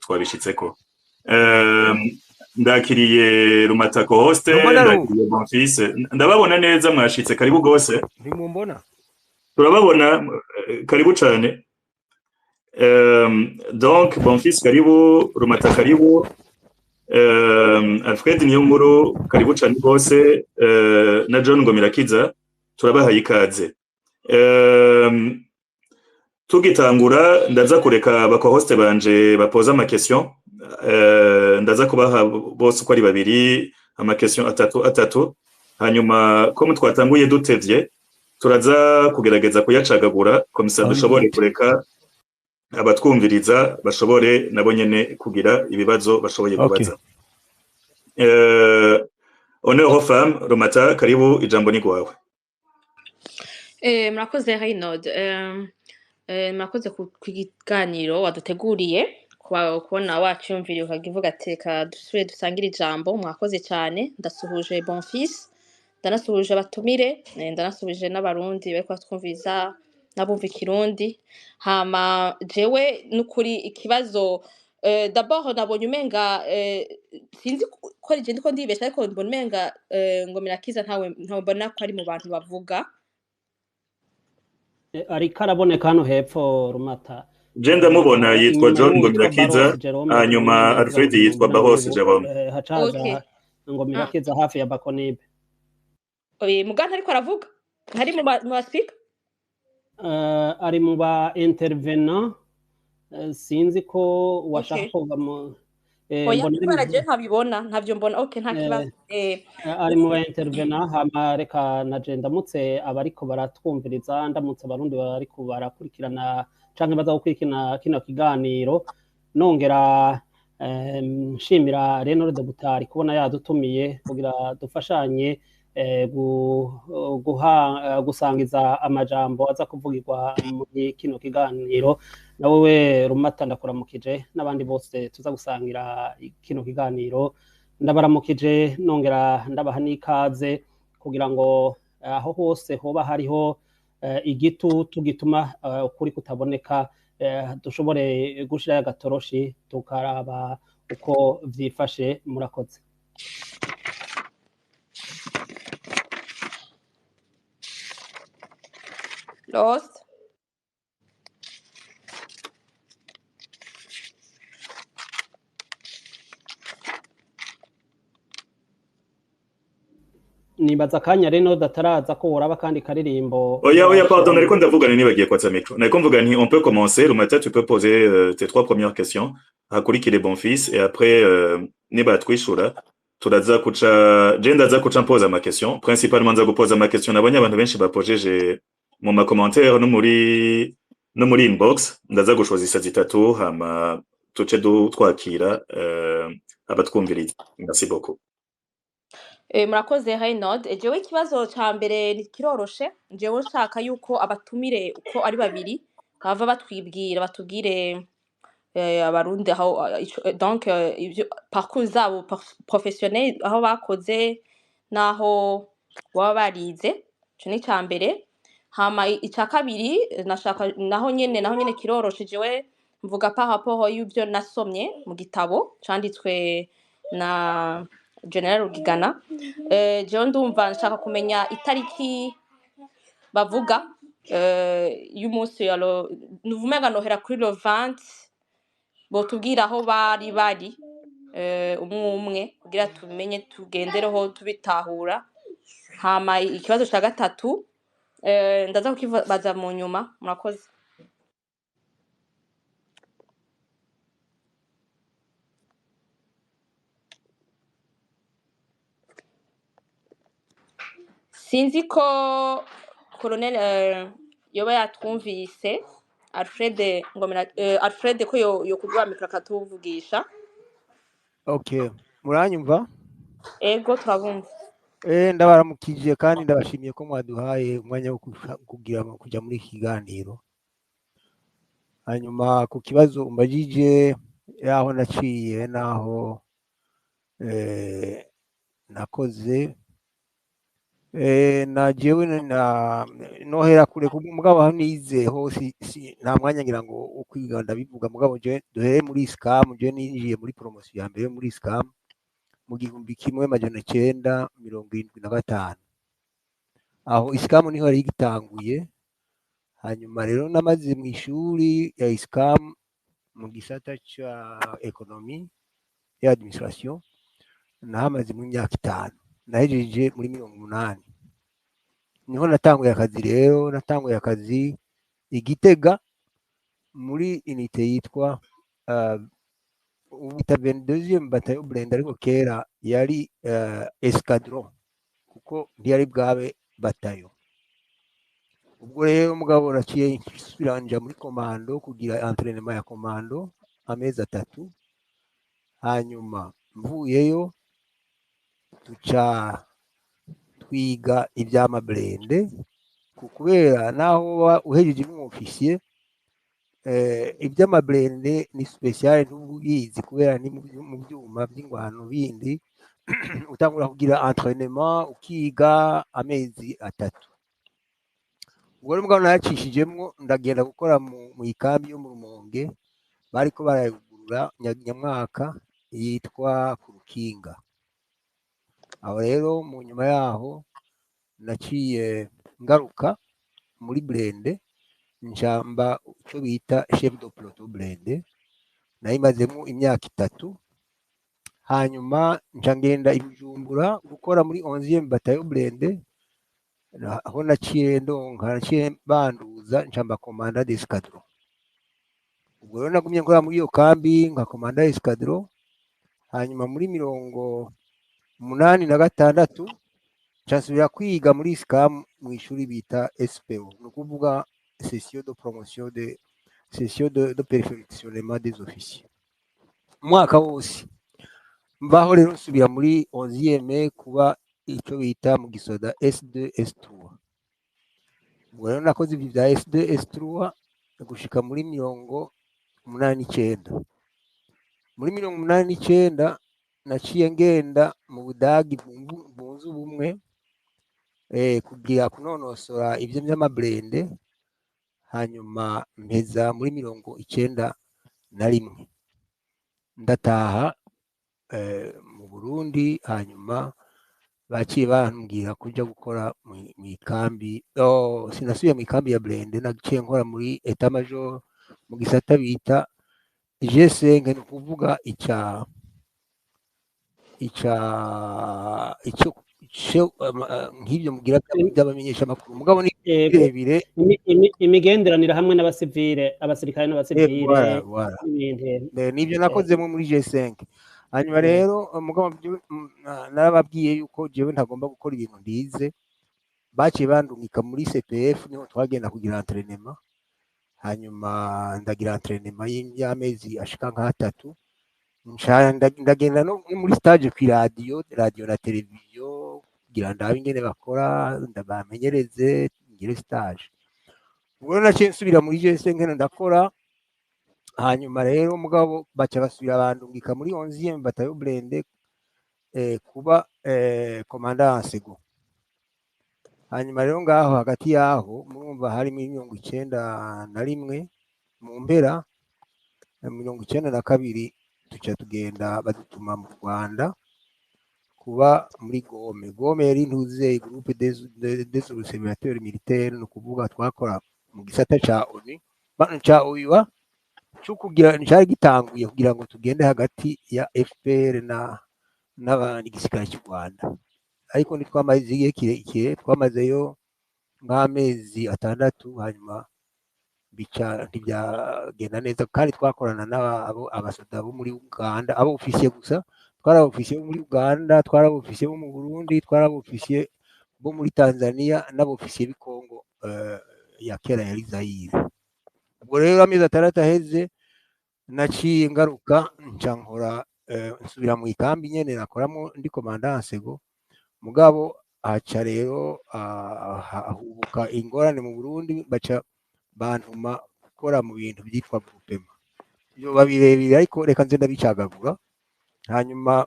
twabishitseko ndakiriye Rumatako hoste ndakiriye Bonfils ndababona neza mwashitse karibu gose ntimumbona turababona karibu cane donc Bonfils karibu Rumatako karibu Alfred Niyonkuru karibu cane gose na John Ngomirakiza turabahaye ikaze tugitangura ndaza kureka bakohoste banje bapoza ama question ndaza kubaha bose uko ari babiri ama question atatu hanyuma ko mutwatanguye dutevye turaza kugerageza kuyacagagura komisa dushobore kureka abatwumviriza bashobore nabo nyene kugira ibibazo bashoboye kubaza. Honneur aux femmes, Romata karibu ijambo ni gwawe. Murakoze Reynold, murakoze ku kiganiro waduteguriye kubona wacyumviriye ukagivuga ateka dusubire dusangira ijambo. Mwakoze cyane, ndasuhuje Bonfils, ndanasuhuje abatumire, ndanasuhuje n'abarundi bariko batwumviriza nabumva ikirundi. Hama jewe nukuri ikibazo d'abord nabonye umenga sinzi ko je ndiko ndibesha ariko mbona umenga Ngomirakiza ntawe mbona ko ari mu bantu bavuga ariko araboneka hano hepfo Rumata. Je ndamubona yitwa John Ngomirakiza hanyuma Alfred yitwa Bahose Jerome. Hacaza Ngomirakiza hafi ya Bakonibe. Muganda ariko aravuga ntari mu ba speaker ari mu ba intervenant sinzi ko washaka kuvuga mu mbona je ntabibona ntavyo mbona nta kibazo ari mu ba intervenant hama reka naje ndamutse abariko baratwumviriza ndamutse abarundi bariko barakurikirana canke baza gukurikirana kino kiganiro nongera nshimira Reynold Butari kubona yadutumiye kugira dufashanye gusangiza amajambo aza kuvugirwa muri kino kiganiro. Nawe Rumata ndakuramukije n'abandi bose tuza gusangira kino kiganiro ndabaramukije nongera ndabaha n'ikaze kugira ngo aho hose hoba hariho igitutu gituma ukuri kutaboneka dushobore gushirayo agatoroshi tukaraba uko vyifashe. Murakoze. Lost. Nibaza kanya reno dataraza ko uraba kandi karirimbo. Oya pardon ariko ndavugana nibagiye kwatsa micro. Nariko mvuga nti on peut commencer Rumata tu peux poser tes trois premières questions hakurikire Bonfils et après niba twishura turaza kuca je ndaza kuca mpoza ama question principalement nza gupoza ama question nabonye abantu benshi bapojeje mu ma commentaire no muri inbox ndaza gushoza isa zitatu hama tuce twakira abatwumviriza. Merci beaucoup. Murakoze Reynold, jewe ikibazo ca mbere kiroroshe, jewe nshaka yuko abatumire uko ari babiri bava batwibwira batubwire abarundi aho donc parcours zabo professionnel aho bakoze naho baba barize, ico ni ca mbere. Hama ica kabiri nashaka naho nyene kiroroshe, jewe mvuga par rapport y'ivyo nasomye mu gitabo canditswe na General Rugigana. Jewe ndumva nshaka kumenya itariki bavuga y'umunsi nuvumenga nohera kuri le 20 botubwira aho bari umwe kugira tumenye tugendereho tubitahura. Hama ikibazo ca gatatu ndaza kukibaza mu nyuma. Murakoze. Sinzi ko Colonel yoba yatwumvise Alfred Alfred ko yo kugwa mikro akatuvugisha. Okay, muranyumva? Ego turabumva. Ndabaramukije kandi ndabashimiye ko mwaduhaye umwanya wo kugira kujya muri kiganiro. Hanyuma ku kibazo umbajije yaho naciye naho nakoze na jewe nohera kure mugabo aho nize hose nta mwanya ngira ngo wo kwiga ndabivuga mugabo je duhere muri SCAM je ninjiye muri promotion ya mbere muri SCAM mu 1975 aho SCAM niho yari igitanguye hanyuma rero namaze mu ishuri ya SCAM mu gisata ca economy ya administration nahamaze mu myaka 5 nahejeje muri 80 niho natanguye akazi rero natanguye akazi igitega muri unité yitwa ubita 22e bataillon blende ariko kera yari escadron kuko ntiyari bwabe bataillon ubwo rero mugabo naciye nsubiranja muri komando kugira entraînement ya komando amezi 3 hanyuma mvuyeyo tuca twiga iby'amablende kubera naho uhejeje mu officier iby'amablende ni special ntubizi kubera ni mu byuma by'ingwano bindi utangura kugira entraînement ukiga amezi 3 ubwo rero mugabo nacishijemwo ndagenda gukora mu ikambi yo mu Rumonge bariko barayugurura nyamwaka yitwa Kurukinga aho rero mu nyuma yaho naciye ngaruka muri blende njamba cyo bita chef de peloton blende nayimazemo imyaka 3 hanyuma ngenda ibujumbura gukora muri 11e bataillon blende aho naciye banduza njamba commandant d'escadron ubwo rero nagumye nkora muri iyo kambi nka commandant d'escadron hanyuma muri 86 nsubira kwiga muri SCAM mu ishuri bita SPO no kuvuga session de promotion de session de perfectionnement des officiers mwaka wose mbaho rero nsubira muri 11e kuba icyo bita mu gisoda S2 S3 ubwo rero nakoze ibyo bya S2 S3 gushika muri 89 muri 89 naciye ngenda mu Budagi bunze ubumwe kugira kunonosora ibyo by'amablende hanyuma mpeza muri 91 ndataha mu Burundi hanyuma baciye bambwira kuja gukora mu ikambi sinasubiye mu ikambi ya blende naciye nkora muri etat major mu gisata bita G5 ni kuvuga icyo nk'ibyo mugira by'abamenyesha makuru mugabo ni birebire imigenderanire hamwe n'abasivile abasirikare n'abasivile n'ibyo nakozemo muri G5 hanyuma rero mugabo narababwiye yuko jewe ntagomba gukora ibintu ndize baciye bandungika muri CPF niho twagenda kugira entraînement hanyuma ndagira entraînement y'amezi ashika nka 3 ndagenda no muri stage ku radio na televiziyo kugira ndabe ingene bakora ndabamenyereze ngire stage ubwo naciye nsubira muri G5 ndakora hanyuma rero mugabo baca basubira bandungika muri 11e bataillon blende kuba commandant sego hanyuma rero ngaho hagati yaho murumva hari 91 mu mpera 92 tuca tugenda badutuma mu Rwanda kuba muri Gome yari ntuze groupe des observateurs militaires no kuvuga twakora mu gisata ca ONU ca OIWA cyo kugira nshari gitanguye kugira ngo tugende hagati ya FPR n'abandi gisirikare cy'u Rwanda ariko nitwamaze igihe kirekire twamazeyo nk'amezi 6 hanyuma bica ntibyagenda neza kandi twakorana n'abo abasoda bo muri Uganda abo officier gusa twarabofisiye bo muri Uganda twarabofisiye bo mu Burundi twarabofisiye bo muri Tanzania n'abofisiye b'i Kongo ya kera ya Zaire ubwo rero amezi 6 aheze naciye ngaruka ncankora nsubira mu ikambi nyene nakoramo ndi commandant sego mugabo aca rero ahubuka ingorane mu Burundi baca bantuma gukora mu bintu byitwa groupement byo babirebire ariko reka nze ndabicagagura hanyuma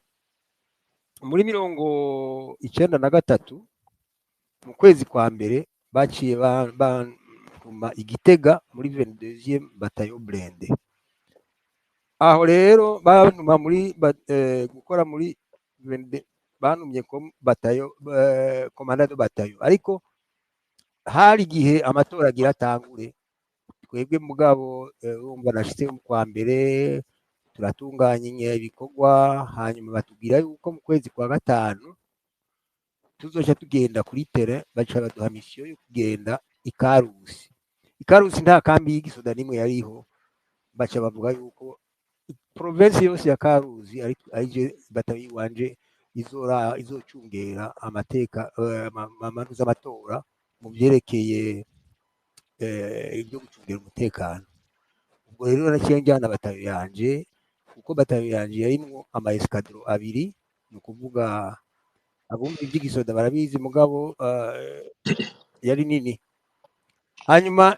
muri 93 mu kwezi kwa mbere baciye bantuma igitega muri 22e batayo blende. Aho rero bantuma muri gukora muri bantumye batayo komandado batayo, ariko hari igihe amatora agira atangure, twebwe mugabo urumva nashitse mu kwa mbere turatunganya ibikorwa, hanyuma batubwira yuko mu kwezi kwa gatanu tuzoca tugenda kuri tere, baca baduha misiyo yo kugenda Ikarusi. Ikarusi nta kambi y'igisoda nimwe yariho, baca bavuga yuko province yose ya Karuzi arije batayi wanje izocungera amateka amanuza amatora mu byerekeye ibyo gucungira umutekano. Ubwo rero naciye njyana batayo yanje, kuko batayo yanje yarimwo ama escadron abiri, ni ukuvuga abumva iby'igisoda barabizi mugabo yari nini. Hanyuma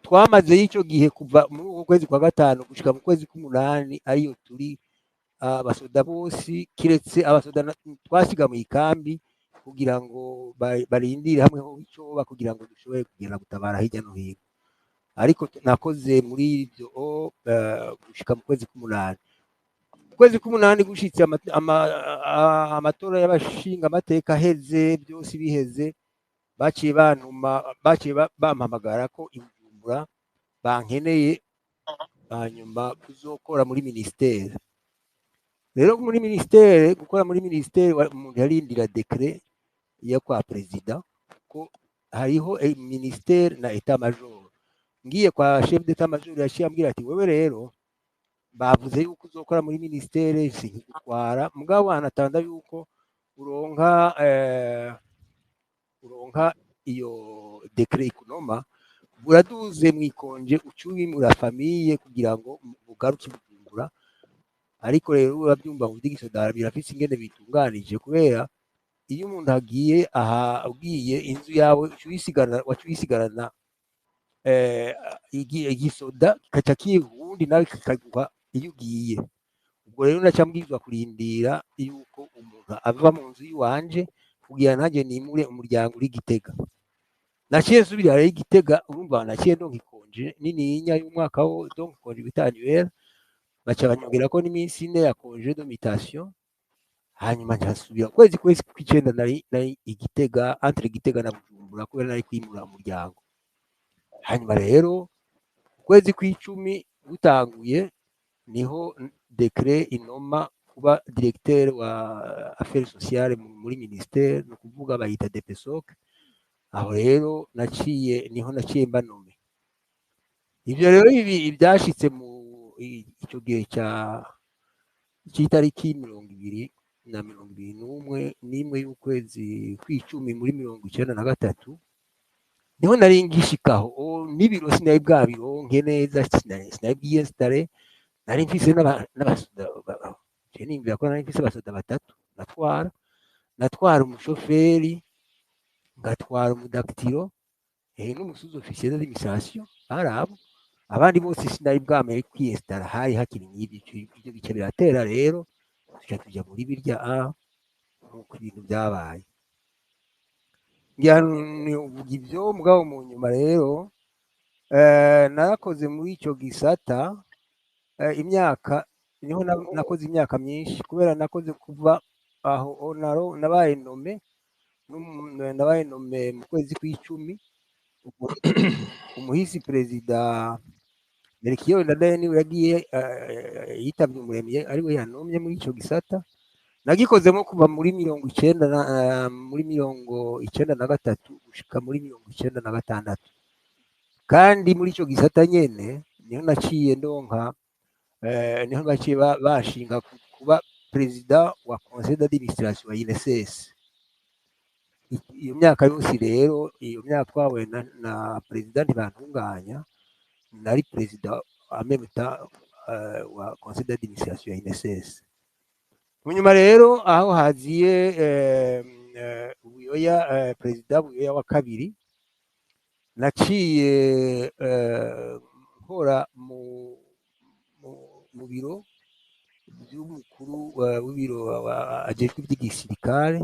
twamaze y'icyo gihe kuva muri uko kwezi kwa gatanu gushika mu kwezi k'umunani, ariyo turi abasoda bose kiretse abasoda twasiga mu ikambi kugira ngo barindire hamwe ho icoba kugira ngo dushobore kugenda gutabara hirya no hino. Ariko nakoze muri ibyo gushika mu kwezi k'umunani. Mu kwezi k'umunani gushitse amatora y'abashinga amateka aheze, byose biheze, baciye bampamagara ko Bujumbura bankeneye, hanyuma kuzokora muri ministere. Rero muri ministere, gukora muri ministere umuntu yarindira decret yo kwa president, ko hariho ministere na etat major. Ngiye kwa chef d'état major yaciye ambwira ati wewe rero bavuze yuko uzokora muri ministere, sinkigutwara mugabo anatanda yuko uronka iyo decret ikunoma, buraduze mwikonje ucubimura famille kugira ngo ugaruke Bujumbura. Ariko rero urabyumva mu by'igisoda birafise ingene bitunganije, kubera iyo umuntu agiye aha ugiye inzu yawe wacuyisigarana igisoda kaca kihundi nawe kikaguha iyo ugiye. Ubwo rero nacambwizwa kurindira yuko umuntu ava mu nzu yiwanje kugira nanjye nimure umuryango uri Gitega. Naciye nsubira rero Gitega, urumva naciye ndonka ikonje nininya y'umwaka wo donc konje bitanywera, baca banyongera ko n'iminsi 4 ya congé de mutation. Hanyuma nsubira kwezi kw'icenda nari Igitega, entre Gitega na Bujumbura, kubera nari kwimura umuryango. Hanyuma rero kwezi kw'icumi gutanguye niho decret inoma kuba directeur wa affaires sociales muri ministère, no kuvuga bayita DPSOC. Aho rero niho naciye mbanome. Ivyo rero ibyashitse mu icyo gihe cy'itariki 2021 y'ukwezi kw'icumi muri 1993, niho nari ngishikaho n'ibiro sinari bwabironke neza, sinari bwiyestare. Nari mfise n'abasoda, nimvira ko nari mfise abasoda batatu natwara umushoferi, ngatwara umudaktiro n'umusuzi officier d'administration. Arabo abandi bose sinari bwamere kwiyestara, hari hakiri n'ibyo bice biratera. Rero tuja muri birya nk'uko ibintu byabaye. Uvuga ibyo mugabo mu nyuma rero narakoze muri icyo gisata imyaka, niho nakoze imyaka myinshi, kubera nakoze kuva aho nabaye nome mu kwezi kw'icumi. Umuhisi perezida Melchior Ndadaye niwe yagiye yitabye umuremyi, ariwe yanomye muri icyo gisata. Nagikozemo kuva muri 1993 gushika muri 1996, kandi muri icyo gisata nyene niho naciye ndonka niho baciye bashinga kuba perezida wa conseil d'administration wa INSS. Iyo myaka yose rero, iyo myaka twawe na perezida ntibantunganya, nari perezida en même temps wa conseil d'administration ya INSS. Munyuma rero aho haziye Buyoya, perezida Buyoya wa kabiri, naciye nkora mu biro by'umukuru w'ibiro ajejwe iby'igisirikare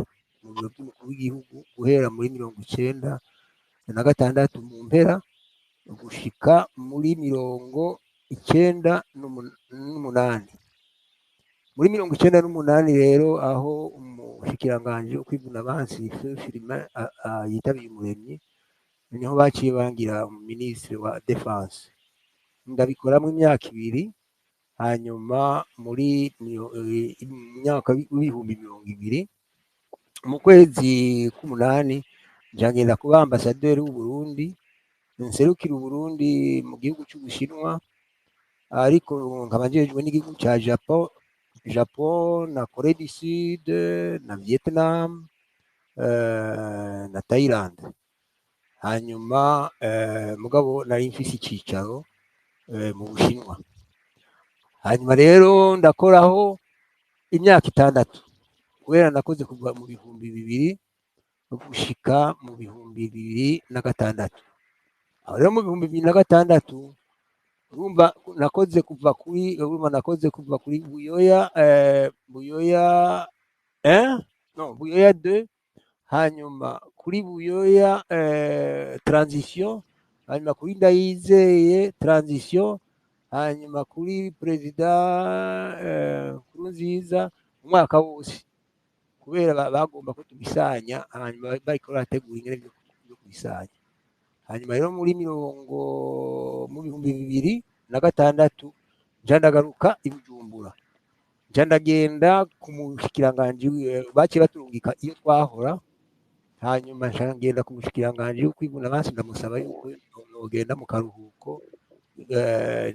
mu biro by'umukuru w'igihugu guhera muri 1996 mu mpera gushika muri 1998. Muri 1998 rero aho umushikiranganje ukwivuna abansi Filime yitabiye umuremyi niho baciye bangira minisitiri wa defense, ndabikoramwo imyaka 2. hanyuma muri myaka w'ibihumbi 2000 mu kwezi k'umunani njagenda kuba ambasaderi w'u Burundi, nserukira u Burundi mu gihugu cy'Ubushinwa, ariko nkaba njejwe n'igihugu cya Japon na Corée du Sud na Vietnam na Thailand. Hanyuma mugabo nari mfise icicaro mu Bushinwa. Hanyuma rero ndakoraho imyaka 6 kubera nakoze kuva mu 2000 gushika mu 2006. Aho rero mu 2006 urumva nakoze kuva kuri Buyoya Buyoya 2, hanyuma kuri Buyoya transition, hanyuma kuri Ndayizeye transition, hanyuma kuri perezida Nkurunziza umwaka wose, kubera bagomba ko tubisanya, hanyuma bariko barategura ingene byo kubisanya. Hanyuma rero muri 2006 njandagaruka i Bujumbura, njandagenda ku mushikiranganje baciye baturungika iyo twahora. Hanyuma njandagenda ku mushikiranganje ukwivuna abansi ndamusaba yuko nogenda mu karuhuko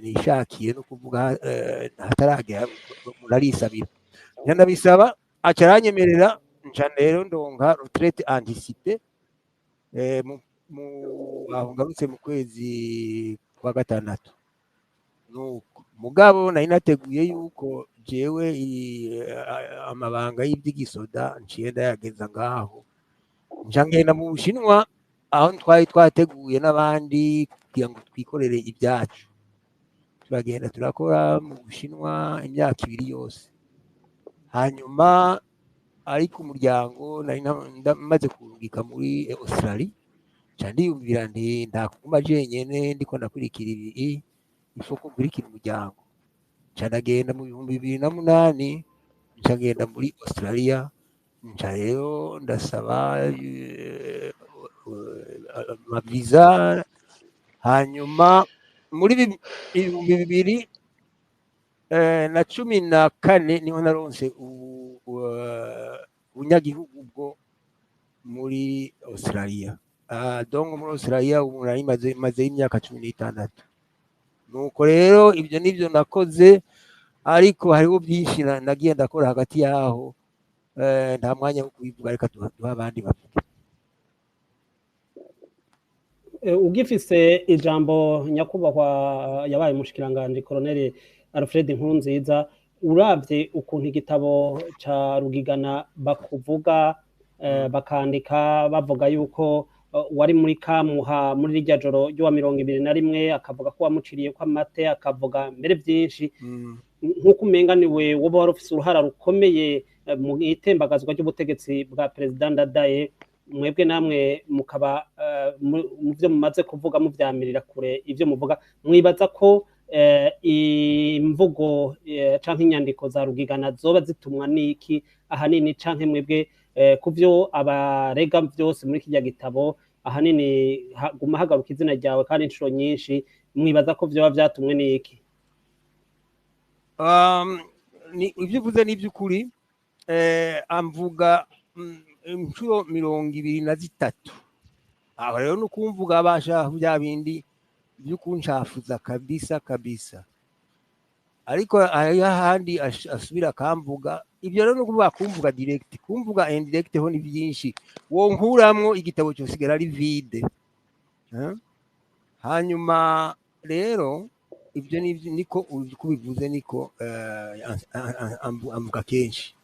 nishakiye no kuvuga hataragera murarisabira, njandabisaba acaranyemerera, nca rero ndonka retraite anticipée aho ngarutse mu kwezi kwa 6. nuko mugabo nari nateguye yuko jewe amabanga y'ivyigisoda nciye ndayageza ngaho, nca ngenda mu Bushinwa aho twari twateguye n'abandi kugira ngo twikorere ibyacu. Turagenda turakora mu Bushinwa imyaka 2 yose. Hanyuma ariko umuryango nari maze kurungika muri Australia, nca ndiyumvira nti ndakuguma jenyene ndiko ndakurikira ibi ifoko kurikira umuryango. Nca ndagenda mu 2008 nca ngenda muri Australia, nca rero ndasaba visa. Hanyuma muri 2014 niho naronse ubunyagihugu bwo muri Australia. Donc muri Australia ubu nari maze imyaka 16. Nuko rero ibyo nivyo nakoze, ariko hariho byinshi nagiye ndakora hagati yaho, nta mwanya wo kubivuga, reka duha abandi bavuge. Ugifise ijambo nyakubahwa yabaye umushikiranganje Colonel Alfred Nkurunziza, uravye ukuntu igitabo ca Rugigana bakuvuga bakandika bavuga yuko wari muri Kamuha muri rya joro ryo 21, akavuga ko wamuciriye ko amate, akavuga mbere byinshi nkuko umenga niwe woba wari ufise uruhara rukomeye mu itembagazwa ry'ubutegetsi bwa President Ndadaye. Mwebwe namwe mukaba mu byo mumaze kuvuga muvyamirira kure ivyo muvuga, mwibaza ko imvugo canke inyandiko za Rugigana zoba zitumwa niki ahanini, canke mwebwe kuvyo abarega byose muri kijya gitabo ahanini guma hagaruka izina ryawe kandi inshuro nyinshi, mwibaza ko vyoba vyatumwe niki? Ivyo uvuze ni by'ukuri, amvuga inshuro 23. Aho rero nukumvuga abasha bya bindi by'ukunshafuza kabisa, ariko ahandi asubira akamvuga ibyo rero nukuvuga kumvuga direct, kumvuga indirect ho ni byinshi, wo nkuramwo igitabo cyo sigara ari vide. Hanyuma rero ibyo niko kubivuze, niko amvuga kenshi.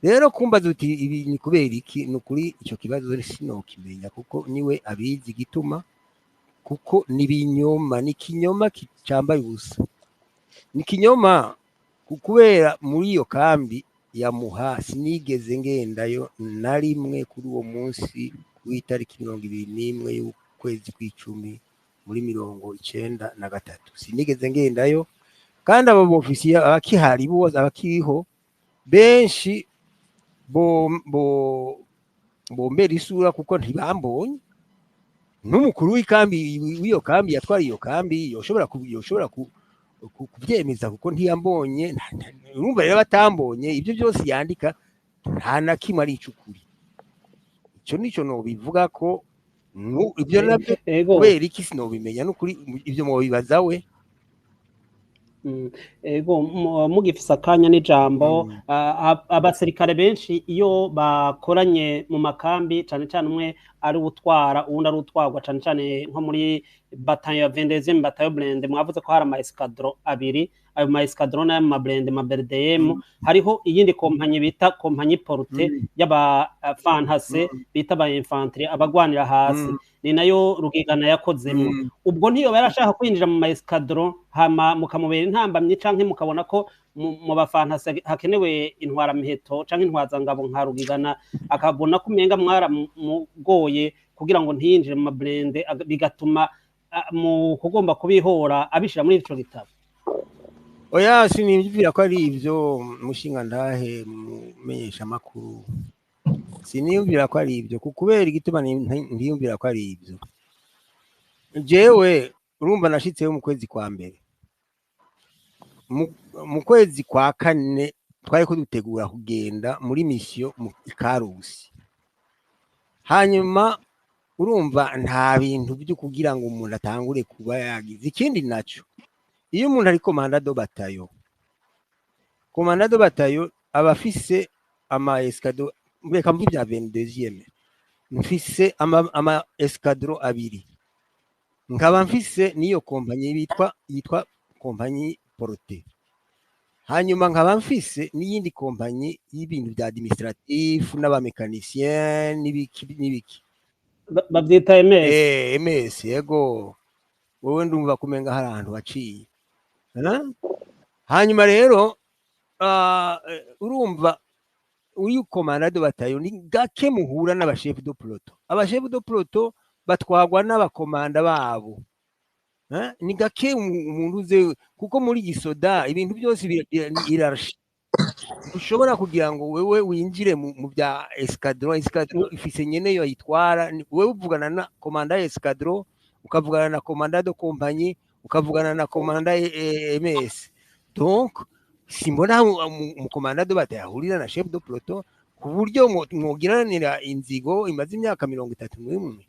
Rero kumbaza uti ibi ni kubera iki, nukuri icyo kibazo sinokimenya kuko niwe abizi gituma, kuko nibinyoma, ni kinyoma kicambaye ubusa, ni kinyoma kubera muri iyo kambi yamuha sinigeze ngendayo na rimwe kuri uwo munsi w'itariki 21 y'ukwezi kw'icumi muri 1993 sinigeze ngendayo kandi abo bofisiye abakihari bose abakiriho benshi bombera isura kuko ntibambonye n'umukuru w'ikambi w'iyo kambi yatwara iyo kambi yoshobora kubyemeza kuko ntiyambonye urumva rero batambonye ibyo byose yandika nta na kimwe ari icukuri icyo nico no bivuga ko ibyo nabyo kubera iki sinobimenya n'ukuri ibyo mu bibaza we ego mugifise akanya n'ijambo abasirikare benshi iyo bakoranye mu makambi cyane cyane umwe ari utwara uwundi ari utwarwa cyane cyane nko muri bataillon ya 22e bataillon blende mwavuze ko hari ama escadron abiri ayo ma escadron n'ayo ma blende ma BRDM hariho iyindi kompanyi bita kompanyi porte y'aba fantase bita ba infantry abagwanira hasi ni nayo Rugigana yakozemo ubwo ntiyo barashaka kwinjira mu ma escadron hama mukamubera intambamye canke mukabona ko mu bafantase hakenewe intwara miheto canke intwaza ngabo nka Rugigana akabona ko umenga mwara mugoye kugira ngo ntiyinjire mu ma blende bigatuma mu kugomba kubihora abishira muri ico gitabo oya sinimvira ko ari ivyo mushinga ndahe mumenyesha makuru siniyumvira ko ari ivyo kubera igituma ntiyumvira ko ari ivyo jewe urumva nashitseyo mu kwezi kwa mbere mu kwezi kwa kane twari ko dutegura kugenda muri mission mu Karusi hanyuma urumva nta bintu byo kugira ngo umuntu atangure kuba yagize ikindi naco iyo umuntu ari komandado batayo abafise ama escadron mbeka muri bya 22e mfise ama escadron abiri nkaba mfise niyo kompanyi yitwa kompanyi porte hanyuma nkaba mfise n'iyindi kompanyi y'ibintu bya administratif n'abamekanicien n'ibiki bavyita MS MS yego wowe ndumva kumenga hari ahantu waciye hanyuma rero urumva uyu komandado batayo ni gake muhura n'abashefu do peloton abashefu do peloton batwagwa n'abakomanda babo ni gake umuntu uze kuko muri gisoda ibintu byose irarashe ushobora kugira ngo wewe winjire mu bya escadron ifise nyene yo yitwara wewe uvugana na komanda escadron ukavugana na komandado kompanyi ukavugana na komanda MS donc simbona mu komandado batahurira na chef de peloton ku buryo mwogiranira inzigo imaze imyaka 31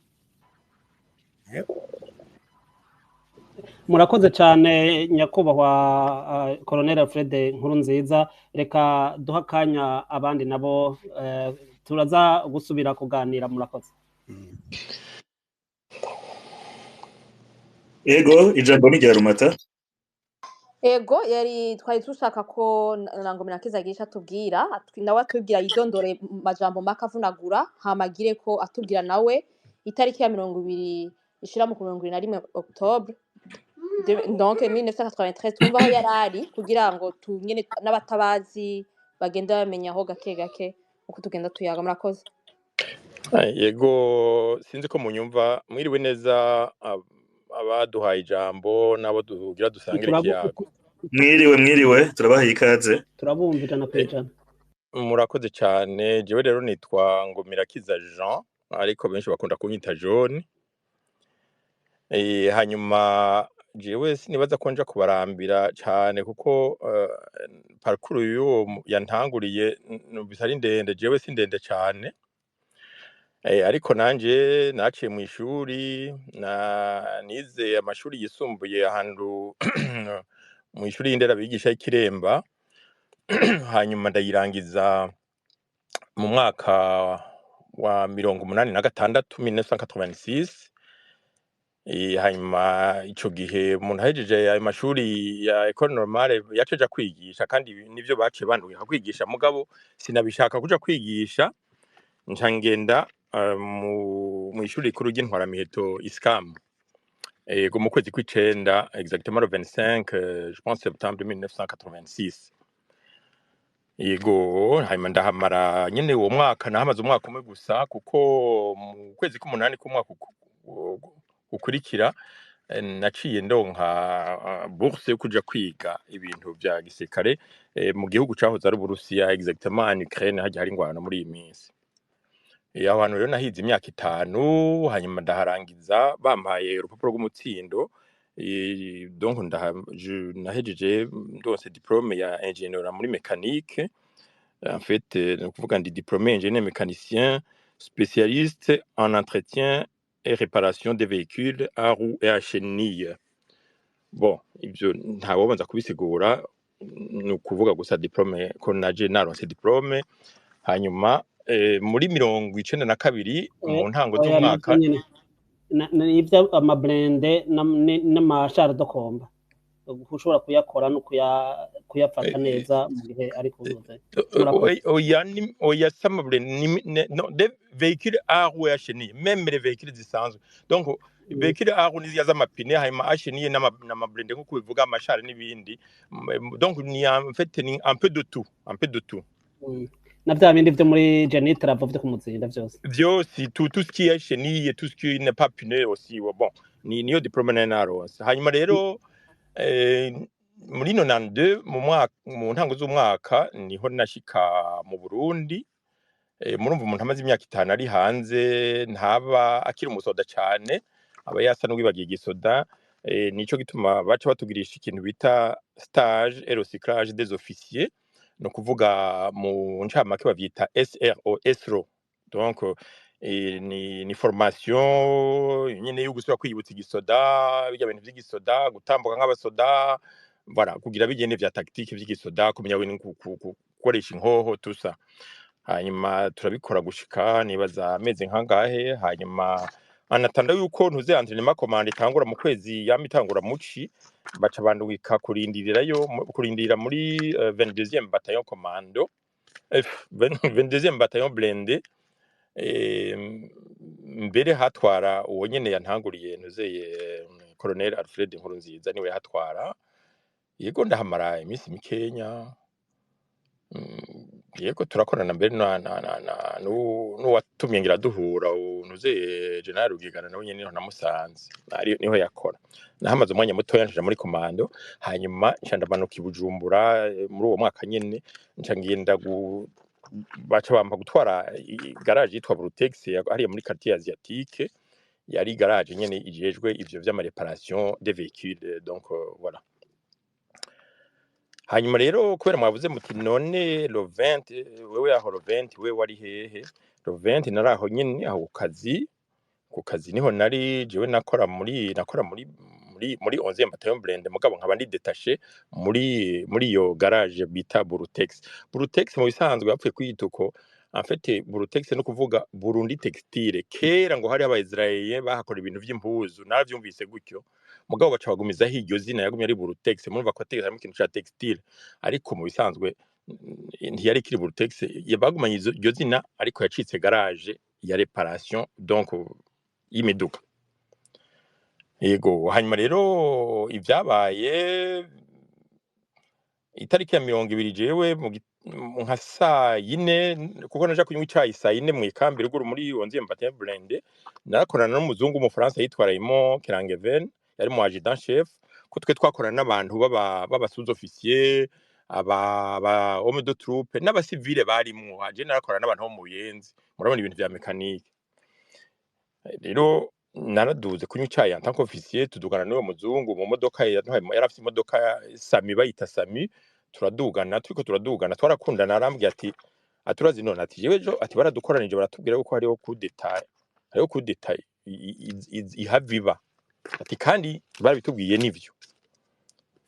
murakoze cyane nyakubahwa Colonel Alfred Nkurunziza reka duha kanya abandi nabo turaza gusubira kuganira murakoze ego ijambo ni rya Rumata ego yari twari dushaka ko Nangomera Kiza gisha tubwira nawe atubwira yidondore majambo makavunagura hamagire ko atubwira nawe itariki ya 20 ishira mu 21 October donc 1993 twumva aho yarari kugira ngo tunyene n'abatabazi bagenda bamenya aho gake uko tugenda tuyaga murakoze yego sinzi ko munyumva mwiriwe neza abaduhaye ijambo nabo dugira dusangire kiyago mwiriwe turabahaye ikaze turabumvira na pejana murakoze cyane jewe rero nitwa Ngomirakiza Jean ariko benshi bakunda kunyita John hanyuma jewe sinibaza ko nja kubarambira cyane kuko parcours y'uwo yantanguriye bitari ndende jewe si ndende cyane ariko nanje naciye mu ishuri nize amashuri yisumbuye ahantu mu ishuri y'indera bigisha y'Ikiremba hanyuma ndayirangiza mu mwaka wa 86 1986 hanyuma ico gihe umuntu ahejeje ayo mashuri ya école normale yaceja kwigisha kandi nivyo baciye banduye kwigisha mugabo sinabishaka kuja kwigisha ncangenda mu ishuri rikuru ry'intwara miheto ISCAM ego mu kwezi kw'icenda exactement le 25 je pense septembre 1986 yego hanyuma ndahamara nyene uwo mwaka nahamaze umwaka umwe gusa kuko mu kwezi k'umunani k'umwaka ukurikira naciye ndonka bourse yo kuja kwiga ibintu vya gisirikare mu gihugu cahoze ari Uburusiya exactement en Ukraine harya hari ingwano muri iyi minsi. Aho hantu rero nahize imyaka 5 hanyuma ndaharangiza bampaye urupapuro rw'umutsindo donc nahejeje ndose diplôme ya ingénieur muri mécanique. En fait, ni kuvuga ndi diplômé ingénieur mécanicien spécialiste en entretien et réparation des véhicules à roues et à chenilles. Bon, ivyo ntawobanza kubisigura ni ukuvuga gusa diplôme ko naje naronse diplôme hanyuma muri 92 mu ntango z'umwaka ivyo amablende n'amashara dokomba ushobora kuyakora no kuyafata neza mu gihe ari kuzuza oya s'amablende non des véhicules à roues et à chenilles même les véhicules zisanzwe donc véhicules à roues niziya z'amapine hanyuma à chenilles n'amablende nkuko bivuga amashara n'ibindi donc ni en fait ni un peu de tout na vya bindi vyo muri Genitra vyo kumuzinda vyose tout ce qui est chenille tout ce qui n'est pas pune aussi bon niyo diplôme naronse hanyuma rero muri 92 mu ntango z'umwaka niho nashika mu Burundi murumva umuntu amaze imyaka 5 ari hanze ntaba akiri umusoda cyane aba yasa n'uwibagiye igisoda nico gituma baca batugirisha ikintu bita stage et recyclage des officiers no kuvuga mu ncamake bavyita SRO donc ni formation nyene yo gusubira kwiyibutsa igisoda bijya bintu vy'igisoda gutambuka nk'abasoda voilà kugira bigene vya tactique vy'igisoda kumenya wene gukoresha inkoho tusa hanyuma turabikora gushika nibaza ameze nkangahe hanyuma anatanda yuko ntuze entraînement commande itangura mu kwezi yamitangura muci baca bandwika kurindira muri 22e bataillon commando 22e bataillon blindé mbere hatwara uwo nyene yantanguriye ntuzeye colonel Alfred Nkurunziza niwe hatwara yego ndahamara iminsi mikenya yego turakorana mbere n'uwatumye ngira duhura ntuzeye General Rugigana nawe nyene namusanze niho yakora nahamaze umwanya muto yanjije muri komando hanyuma ncandamanuka i Bujumbura muri uwo mwaka nyene ncangenda baca bampa gutwara garage yitwa Brutex hariya muri quartier asiatique yari garage nyene ijejwe ivyo vy'ama réparation des véhicules donc voilà hanyuma rero kubera mwavuze muti none le 20 wewe aho le 20 wewe wari hehe le 20 naraho nyene aho ku kazi niho nari jewe nakora muri 11e bataillon blindé mugabo nkaba ndi détaché muri iyo garage bita Brutex mu bisanzwe bapfuye kwiyituko en fait Brutex no kuvuga Burundi Textile kera ngo hari abaisraélien bahakora ibintu vy'impuzu naravyumvise gutyo mugabo baca bagumiza hiryo zina yagumye ari Brutex murumva ko ategeza mu kintu ca textile ariko mu bisanzwe ntiyari kiri Brutex yabagumanye iryo zina ariko yacitse garage ya réparation donc y'imiduga yego hanyuma rero ivyabaye itariki ya 20 jewe nka saa 4 kuko naja kunywa icayi saa 4 mu ikambi ruguru muri 11e bataillon blindé narakorana n'umuzungu mu France yitwa Raymond Kerangeven yari mu adjudant chef ko twe twakorana n'abantu baba sous-officier aba homme de troupe n'abasivile barimwo aje narakorana n'abantu bo mu Buyenzi murabona ibintu vya mécanique rero naraduze kunywa icayi en tant qu'officier tudugana n'uwo muzungu mu modoka yarafite imodoka Sami bayita Sami turadugana twarakundana arambwiye ati aturazi none ati jewe jo ati baradukoranije baratubwira ko hariho coup d'état ihaviba ati kandi barabitubwiye nivyo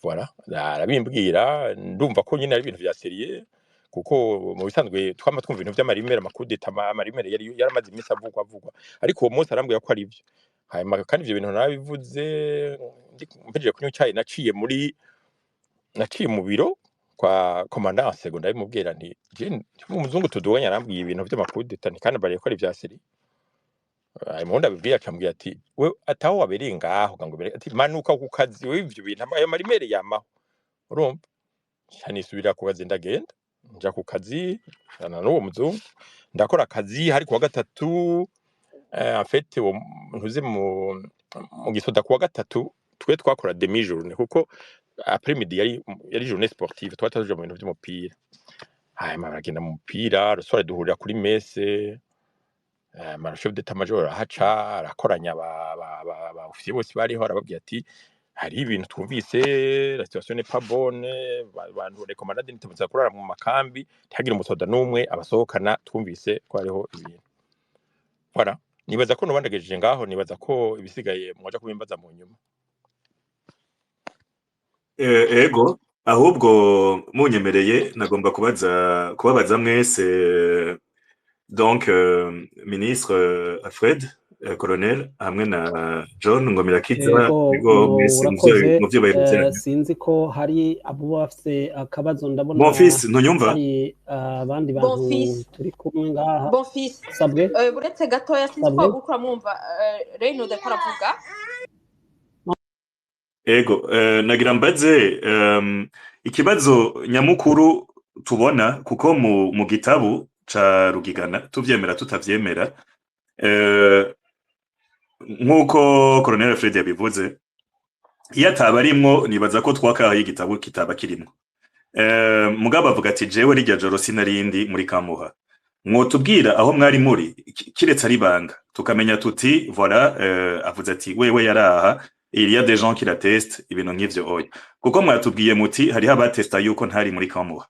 voilà arabimbwira ndumva ko nyine ari ibintu vya sérieux kuko mu bisanzwe twama twumva ibintu vy'amarimere amakudeta amarimere yaramaze imisi avugwa ariko uwo munsi arambwira ko ari byo hanyuma kandi ivyo bintu narabivuze mpejeje kunywa icayi naciye mu biro kwa commandant secondaire mubwira nti je umuzungu tuduganya arambwiye ibintu vy'amakudeta ni kandi bari ko ari vya sérieux hanyuma ndabibwiye acambwiye ati we ataho wabereye ngaho ngo ati manuka ku kazi we ivyo bintu ayo marimere yamaho urumva nisubira ku kazi ndagenda nja ku kazi jana n'uwo muzungu ndakora akazi hari kuwa gatatu en fait ntuzi mu gisoda kuwa gatatu twe twakora demi journée kuko après midi yari journée sportive twataje mu bintu by'umupira hanyuma baragenda mu mupira rusore duhurira kuri messe chef d'état major ahaca arakoranya ba officier bose bariho arababwira ati hari ibintu twumvise la situation n'est pas bonne abantu recommanded ntibuza kurara mu makambi ntihagire umusoda n'umwe abasohokana twumvise ko hariho ibintu voilà nibaza ko nubandagejeje ngaho nibaza ko ibisigaye mwaje kubimbaza mu nyuma ego ahubwo munyemereye nagomba kubabaza mwese donc ministre Alfred colonel hamwe na John Ngomirakiza ego mwese muvyo bayirutsiranye sinzi ko hari abo bafise akabazo ndabona mon fils ntunyumva hari abandi bantu turi kumwe ngaha bon fils sabwe buretse gatoya sinzi ko gukura mwumva Reynold ko aravuga ego nagira mbaze ikibazo nyamukuru tubona kuko mu gitabu ca Rugigana tuvyemera tutavyemera nkuko Colonel Fred yabivuze iyo ataba arimwo nibaza ko twakaye igitabo kitaba kirimwo mugabo avuga ati jewe rijya joro sinarindi muri Kamuha mwotubwira aho mwari muri kiretse ari banga tukamenya tuti voilà avuze ati wewe yaraha il y a des gens qui l'attestent ibintu nk'ivyo oya kuko mwatubwiye muti hari abatesta yuko ntari muri Kamuha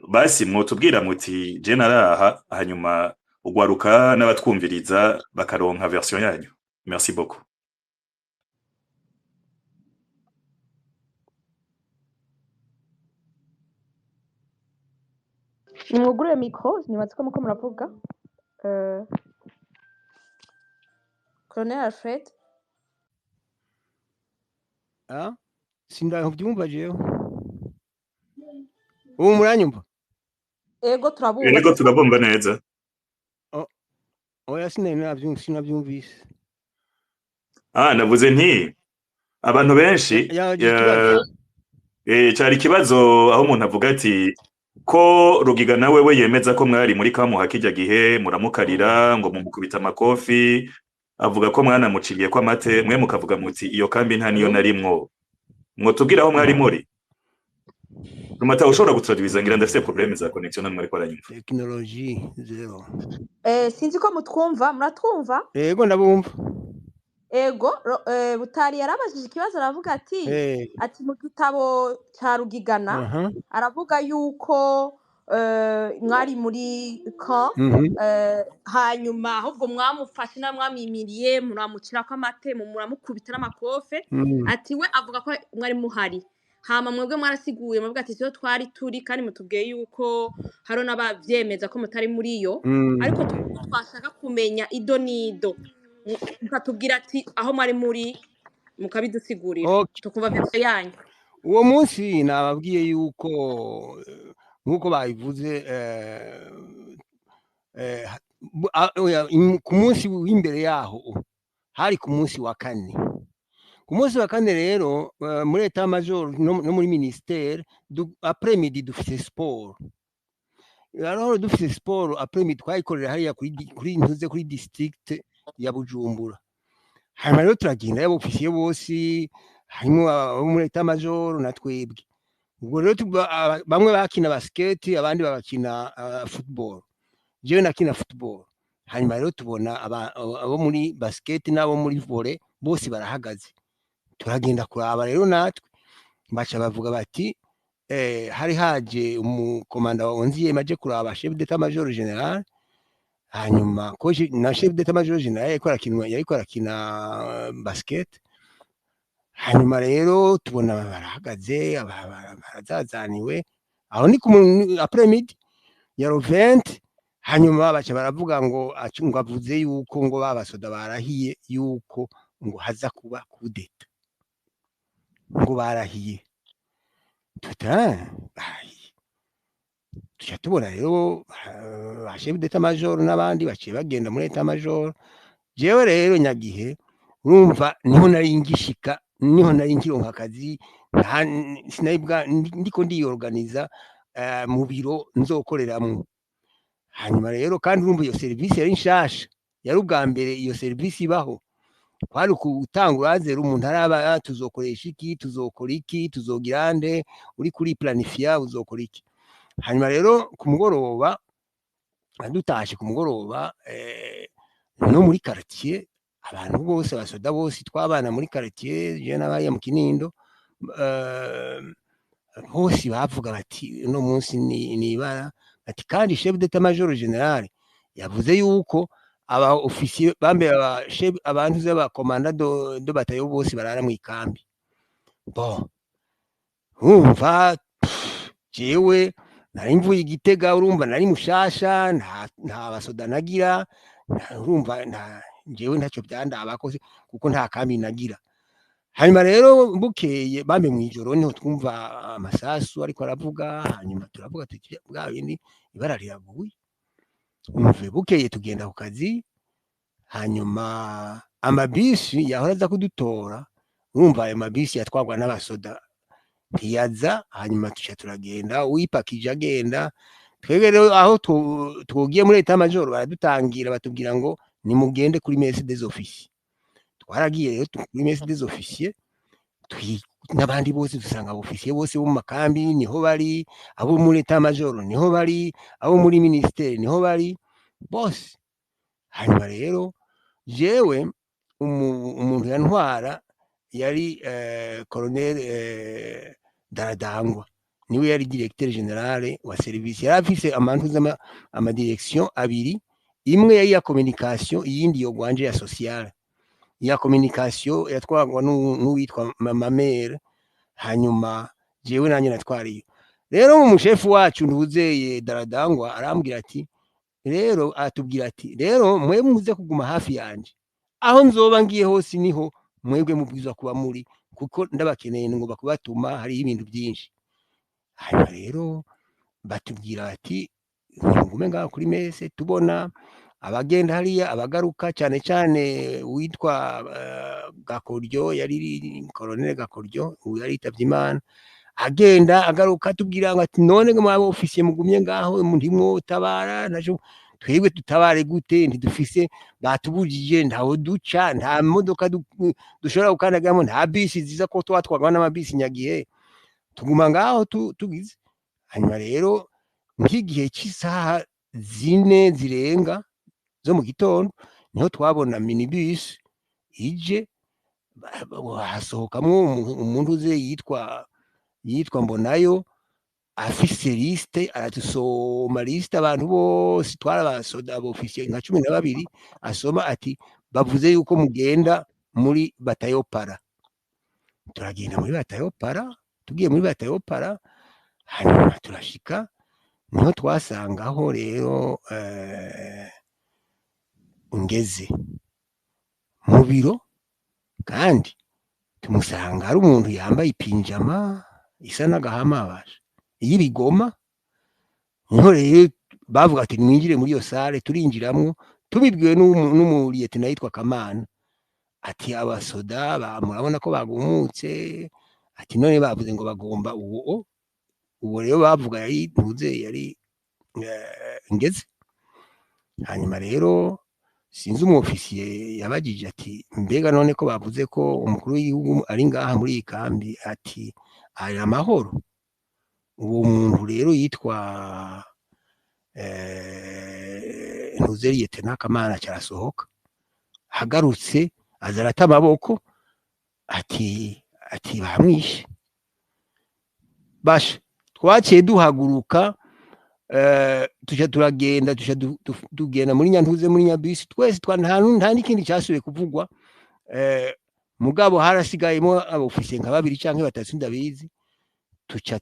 basi mwotubwira muti je naraha hanyuma ugwaruka n'abatwumviriza bakaronka version yanyu merci beaucoup nimwugurure micro nibaze ko muko muravuga Colonel Alfred sindaho byumva jewe ubu muranyumva ego turabumva ego turabumva neza oya sinabyumvise navuze nti abantu benshi cyari ikibazo aho umuntu avuga ati ko Rugigana wewe yemeza ko mwari muri Kamuha kijya gihe muramukarira ngo mumukubita amakofi avuga ko mwana muciriye kwa mate mwe mukavuga muti iyo kambi nta niyo narimwo mwotubwira aho mwari muri rumata ushobora gutraduiza ngira ndafite problème za connection namwe ariko aranyumva technologie zero sinzi ko mutwumva muratwumva ego ndabumva ego Butari yarabajije ikibazo aravuga ati mu gitabo cya Rugigana aravuga yuko mwari muri hanyuma ahubwo mwamufashe na mwamimiriye muramukira ko amate muramukubita n'amakofe ati we avuga ko mwari muhari hama mwebwe mwarasiguye muvuga ati cyo twari turi kandi mutubwiye yuko haro n'abavyemeza ko mutari muri yo ariko twashaka kumenya ido nido mukatubwira ati aho mwari muri mukabidusigurira tukumva version yanyu uwo munsi nababwiye yuko nkuko bayivuze ku munsi w'imbere yaho hari ku munsi wa kane rero muri etat major no muri ministère après midi dufite sport alors dufite sport après midi twayikorera hariya kuri district ya Bujumbura hanyuma rero turagenda yabo officier bose harimo abo muri etat major na twebwe ubwo rero bamwe bakina basket abandi bagakina football jewe nakina football hanyuma rero tubona abo muri basket n'abo muri volley bose barahagaze turagenda kuraba rero natwe baca bavuga bati hari haje umukomanda wa Onziye maje kuraba chef d'état major general hanyuma ko na chef d'état major general yariko arakina basket hanyuma rero tubona barahagaze barazazaniwe aho ni après midi ya 20 hanyuma baca baravuga ngo avuze yuko ngo babasoda barahiye yuko ngo haza kuba kudeta ngo barahiye tuca tubona rero chef d'état major n'abandi baciye bagenda muri état major jewe rero nyagihe urumva niho nari ngishika niho nari nkironka akazi sinayibwa ndiko ndiyorganiza mu biro nzokoreramwo. Hanyuma rero kandi urumva iyo serivisi yari nshasha, yari ubwa mbere iyo serivisi ibaho. Kwari gutanga urazera umuntu araba tuzokoresha iki, tuzokora iki, tuzogira nde, uri kuri planifiya uzokora iki. Hanyuma rero ku mugoroba dutashe ku mugoroba no muri quartier abantu bose basoda bose twabana muri quartier je n'abaya mu Kinindo bose bavuga bati no munsi nibara ati kandi chef d'état major général yavuze yuko aba officier bambe aba chef abantu z'aba commandant de bataillon bose barara mu ikambi. Bon umva jewe nari mvuye Igitega urumva nari mushasha nta basoda nagira urumva jewe ntacyo byandabako kuko nta kambi nagira. Hanyuma rero bukeye bambe mu ijoro niho twumva amasasu ariko aravuga. Hanyuma turavuga tuti bwa bindi ibara riraguye. Umve bukeye tugenda ku kazi. Hanyuma amabisi yahora aza kudutora urumva ayo mabisi yatwagwa n'abasoda ntiyaza. Hanyuma tuca turagenda uwipakije agenda. Twebwe rero aho twogiye muri leta majoro baradutangira batubwira ngo nimugende kuri messe des officiers. Twaragiye rero kuri messe des officiers n'abandi bose dusanga officier bose bo mu makambi niho bari, abo muri leta majoro niho bari, abo muri ministere niho bari bose. Hanyuma rero jewe umuntu yantwara yari colonel Daradangwa, niwe yari directeur general wa service. Yari afise amantu ama direction abiri, imwe yari ya communication iyindi yo gwanje ya social. Ya communication yatwagwa n'uwitwa Mama Mère. Hanyuma jewe nanye natwariyo. Rero mu chef wacu nduzeye Daradangwa arambwira ati rero atubwira ati rero mwe muze kuguma hafi yanje, aho nzoba ngiye hose niho mwebwe mubwizwa kuba muri, kuko ndabakeneye ngo bakubatuma hari ibintu byinshi. Hanyuma rero batubwira bati ngume ngaho kuri messe tubona abagenda hariya abagaruka cyane cyane witwa Gakoryo, yari colonel Gakoryo yari itavye Imana, agenda agaruka tubwira ngo ati none ngo mwabo officier mugumye ngaho ndimwo tabara najo twebwe tutabare gute ntidufise batubujije ntaho duca nta modoka dushobora gukandagamo nta bisi ziza ko twatwagwa n'amabisi nyagihe tuguma ngaho tugize. Hanyuma rero nk'igihe cy'isaha 4 zirenga zo mu gitondo niho twabona minibus ije hasohokamwo umuntu uze yitwa Mbonayo afise liste aratusoma liste abantu bose twarabasoda officier nka 12 asoma ati bavuze yuko mugenda muri batayo para. Turagenda muri batayo para, tugiye muri batayo para. Hanyuma turashika niho twasangaho rero ngeze mu biro kandi tumusanga ari umuntu yambaye ipinjama isa n'agahama basha y'ibigoma. Niho rero bavuga ati mwinjire muri iyo sale, turinjiramwo tubibwiwe n'umuriyete yitwa Kamana ati abasoda murabona ko bagumutse, ati none bavuze ngo bagomba uwo rero bavuga yari ngeze. Hanyuma rero sinzi umufisiye yabagije ati mbega none ko bavuze ko umukuru w'igihugu ari ngaha muri ikambi ati ari amahoro. Uwo muntu rero yitwa Ntuzeriyete n'Akamana cyarasohoka hagarutse azarata amaboko ati bamwishe basha. Twaciye duhaguruka turagenda tugenda muri Nyantuze muri Nyabisi twese nta n'ikindi cyasubiye kuvugwa. Mugabo harasigayemo abofisiye nka 2 canke 3 ndabizi. Tuca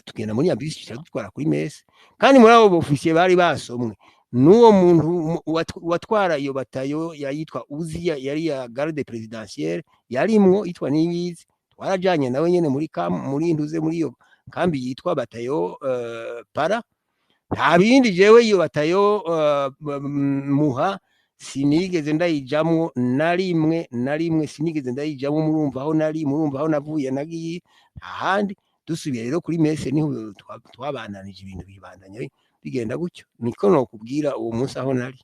tugenda muri Nyabisi dutwara kuri messe, kandi muri abo bofisiye bari basomwe n'uwo muntu watwara iyo batayo yitwa Uziya, yari ya garde présidentielle yarimwo yitwa Nibizi. Twarajanye nawe nyene muri Nduze muri iyo kambi yitwa batayo para. Nta bindi jewe iyo batayo muha sinigeze ndayijamwo na rimwe sinigeze ndayijamwo. Murumva aho navuye nagiye ahandi dusubiye rero kuri mese niho twabandanije ibintu bibandanya bigenda gutyo niko nokubwira uwo munsi aho nari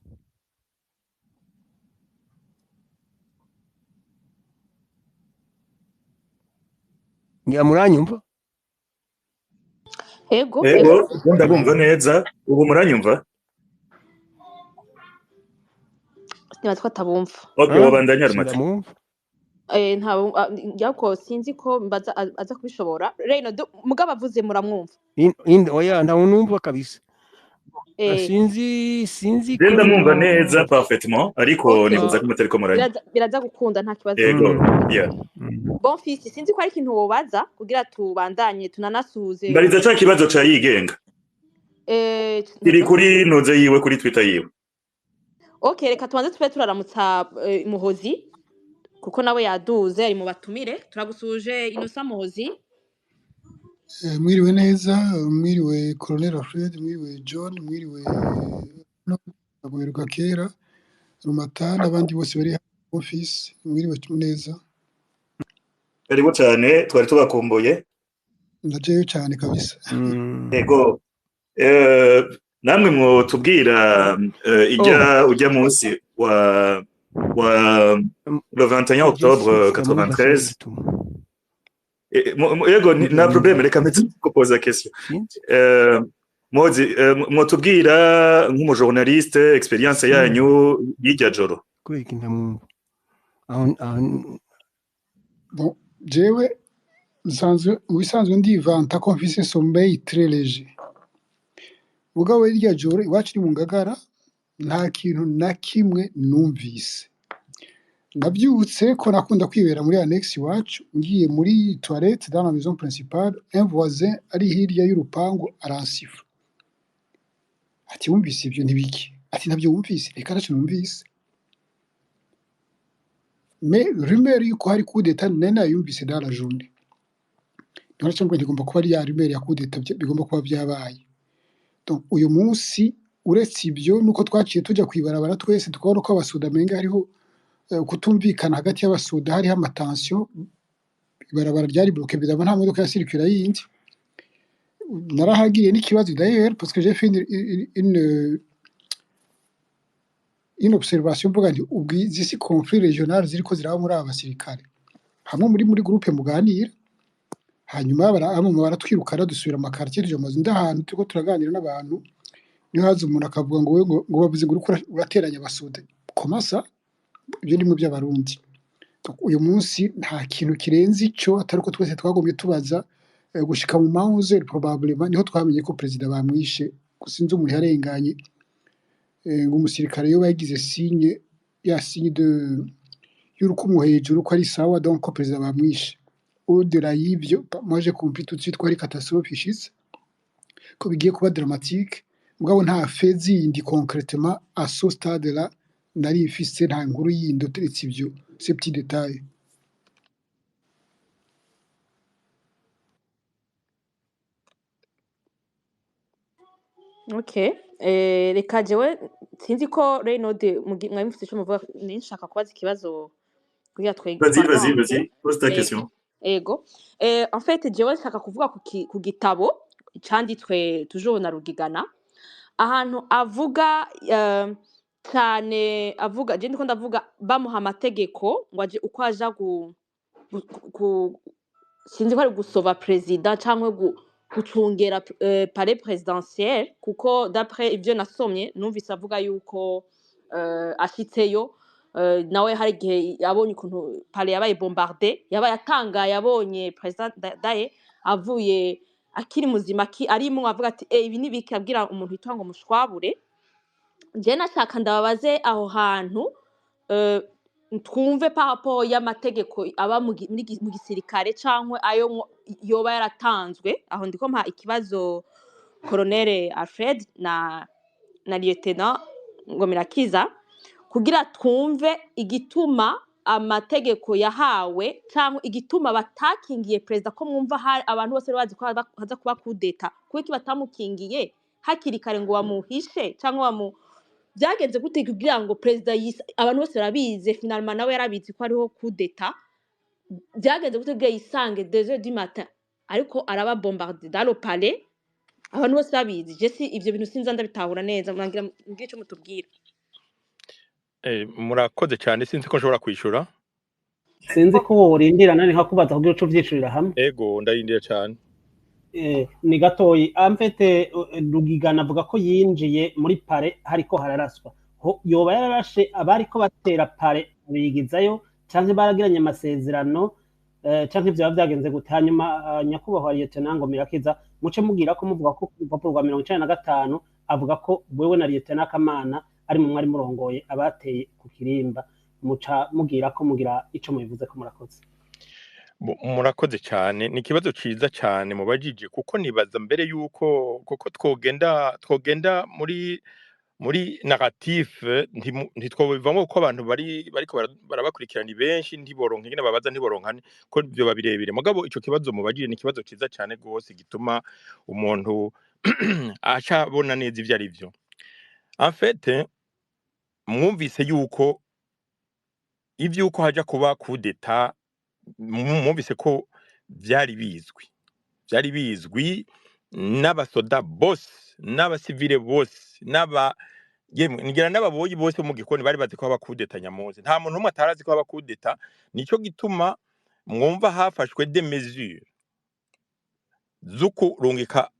ngira muranyumva ego ego ndabumva neza ubu muranyumva niba twatabumva okay wabandanya rumati sindamumva yako sinzi ko mbaza aza kubishobora Reyno mugabo avuze muramwumva oya ndawumva kabisa sinzi ko ndamwumva neza parfaitement ariko nibuza ko mutari ko muranya biraza gukunda nta kibazo ego yeah bon fils sinzi ko ari ikintu wobaza kugira tubandanye tunanasuhuze mbariza ca kibazo ca yigenga iri kuri noze yiwe kuri Twitter yiwe okay reka tubanze tube turaramutsa Muhozi kuko nawe yaduze ari mu batumire turagusuje Innocent Muhozi mwiriwe neza mwiriwe Colonel Alfred mwiriwe John mwiriwe Abuherwa Kera Rumata n'abandi bose bari office mwiriwe neza karibu cyane twari tubakumbuye ndajeyo cyane kabisa ego namwe mwo tubwira ujya munsi wa le 21 octobre 93 ego na problème reka mpetse kupoza question Mozi mwotubwira nk'umujournaliste experience yanyu y'irya joro kweki ndamwumva bon jewe bisanzwe ndivanta ko mfise sommeil très léger mugabo irya joro iwacu ni mu Ngagara nta kintu na kimwe numvise nabyutse ko nakunda kwibera muri annex iwacu ngiye muri toilette dans la maison principale un voisin ari hirya y'urupangu aransifa ati wumvise ibyo nibiki ati nabyo wumvise reka nacu numvise mais rumeur yuko hari coup d'état nena yumvise dans la journée none cyangwa ndigomba kuba ari ya rumeur ya coup d'état bigomba kuba byabaye donc uyu munsi uretse ibyo nuko twaciye tujya kwibarabara twese tukabona ko abasuda menga hariho kutumvikana hagati y'abasuda hariho amatension ibarabara ryari bloqué bidaba nta modoka ya circula yindi narahagiye n'ikibazo d'ailleurs parce que j'ai fait une observation mvuga nti ubwizi si conflit régional ziriko ziraba muri abasirikare hamwe muri groupe muganira hanyuma baratwirukana dusubira mu quartier ryo mazu ndahantu turiko turaganira n'abantu niho haza umuntu akavuga ngo bavuze ngo urateranya abasuda komasa ibyo ndimo by'abarundi uyu munsi nta kintu kirenze ico atari ko twese twagomye tubaza gushika mu mauze probablement niho twamenye ko president bamwishe gusinze umuntu yarenganye ngo umusirikare yo bagize signe ya signe de y'urukumu hejuru ko ari sawa donc ko president bamwishe au-delà y'ivyo moi j'ai compris tout de suite ko ari catastrophe ishitse ko bigiye kuba dramatique mugabo nta fait zindi concrètement à ce stade là nari ifise nta nkuru yindi uteretse ibyo ces petits détails okay reka jewe sinzi ko Reynold mwabifite cyo muvuga ninshaka kubaza ikibazo kugira vas-y pose ta question ego en fait jewe nshaka kuvuga ku gitabo cyanditswe toujours na Rugigana ahantu avuga cyane avuga je ndiko ndavuga bamuha amategeko ngo aje uko aja sinzi ko ari gusova president cyangwa gucungera palais présidentiel kuko d'après ivyo nasomye numvise avuga yuko ashitseyo nawe hari igihe yabonye ukuntu palais yabaye bombardé yabaye atangaye yabonye president Daye avuye akiri muzima arimwo avuga ati ibi nibiki abwira umuntu yitwa ngo mushwabure je nashaka ndababaze aho hantu twumve papo y'amategeko aba mu gisirikare cankwe ayo yoba yaratanzwe aho ndiko mpa ikibazo Colonel Alfred na Lieutenant Ngomirakiza kugira twumve igituma amategeko yahawe cyangwa igituma batakingiye president ko mwumva hari abantu bose bazi ko haza kuba kudeta kuko batamukingiye hakiri kare ngo bamuhishe cyangwa byagenze gute kugira ngo president abantu bose barabize finalement nawe yarabizi ko ariho kudeta byagenze gute kugira yisange 2h du matin ariko araba bombarde dans le palais abantu bose babizi je si ivyo bintu sinza ndabitahura neza mwangira mbwira ico mutubwira murakoze cyane sinzi ko nshobora kwishura sinzi ko worindira nani nkakubaza kugira uco vyicurira hamwe ego ndarindira cyane ni gatoyi amfete Rugigana avuga ko yinjiye muri pare hariko hararaswa yoba yararashe abariko batera pare bigizayo canke baragiranye amasezerano canke ivyo byagenze gute hanyuma nyakubahwa Lieutenant Ngomirakiza muce mugira ko muvuga ko urupapuro rwa 95 avuga ko wewe na Lieutenant Kamana ari mu mwari murongoye abateye ku Kirimba muca mugira ko mugira ico mubivuze ko murakoze murakoze cyane ni ikibazo ciza cyane mubajije kuko nibaza mbere yuko kuko twogenda muri narrative ntitwobivamo ko abantu bariko barabakurikirana benshi ntiboronka ingene babaza ntiboronkane ko byo babirebire mugabo ico kibazo mubajije ni ikibazo ciza cyane gose gituma umuntu acabona neza ivyo ari byo en fait mwumvise yuko ivyuko haja kuba coup d'etat mwumvise ko vyari bizwi n'abasoda bose n'abasivile bose ngira n'ababoyi bose mu gikoni bari bazi ko haba coup d'etat nyamuzi nta muntu umwe atarazi ko haba coup d'etat nico gituma mwumva hafashwe des mesures zuko rungika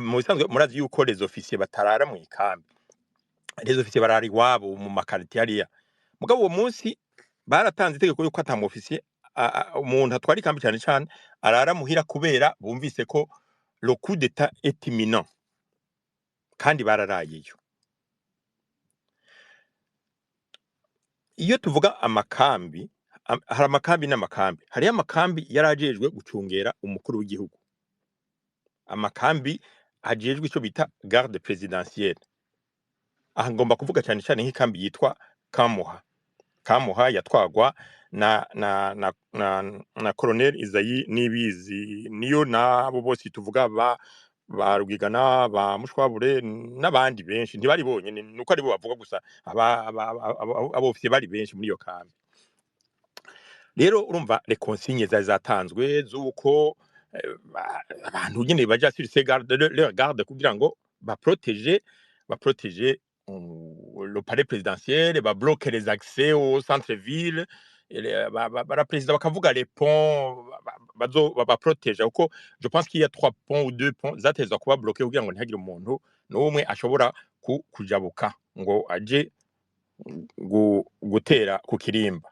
mu bisanzwe murazi yuko les officiers batarara mu ikambi les officiers barari wabo mu makartier ariya mugabo uwo munsi baratanze itegeko yuko ata mu officier umuntu atwari ikambi cyane cyane arara muhira kubera bumvise ko le coup d'etat est imminent kandi bararayeyo iyo tuvuga amakambi hari amakambi n'amakambi hari amakambi yarajejwe gucungera umukuru w'igihugu amakambi ajejwe ico bita garde présidentielle aha ngomba kuvuga cyane cyane nk'ikambi yitwa Kamuha yatwagwa na Colonel Isayi Nibizi niyo nabo bose tuvuga ba Rugigana ba Mushwabure n'abandi benshi ntibari bonyene nuko ari bo bavuga gusa abofisiye bari benshi muri iyo kambi rero urumva les consignes zatanzwe zuko abantu nyene baja sur ces garde kugira ngo baprotéger le palais présidentiel bloquer les accès au centre-ville la président bakavuga les ponts protéger uko je pense qu'il y a 3 ponts ou 2 ponts zatezwa kuba bloquer kugira ngo ntihagire umuntu n'umwe ashobora kujabuka ngo aje gutera ku Kirimba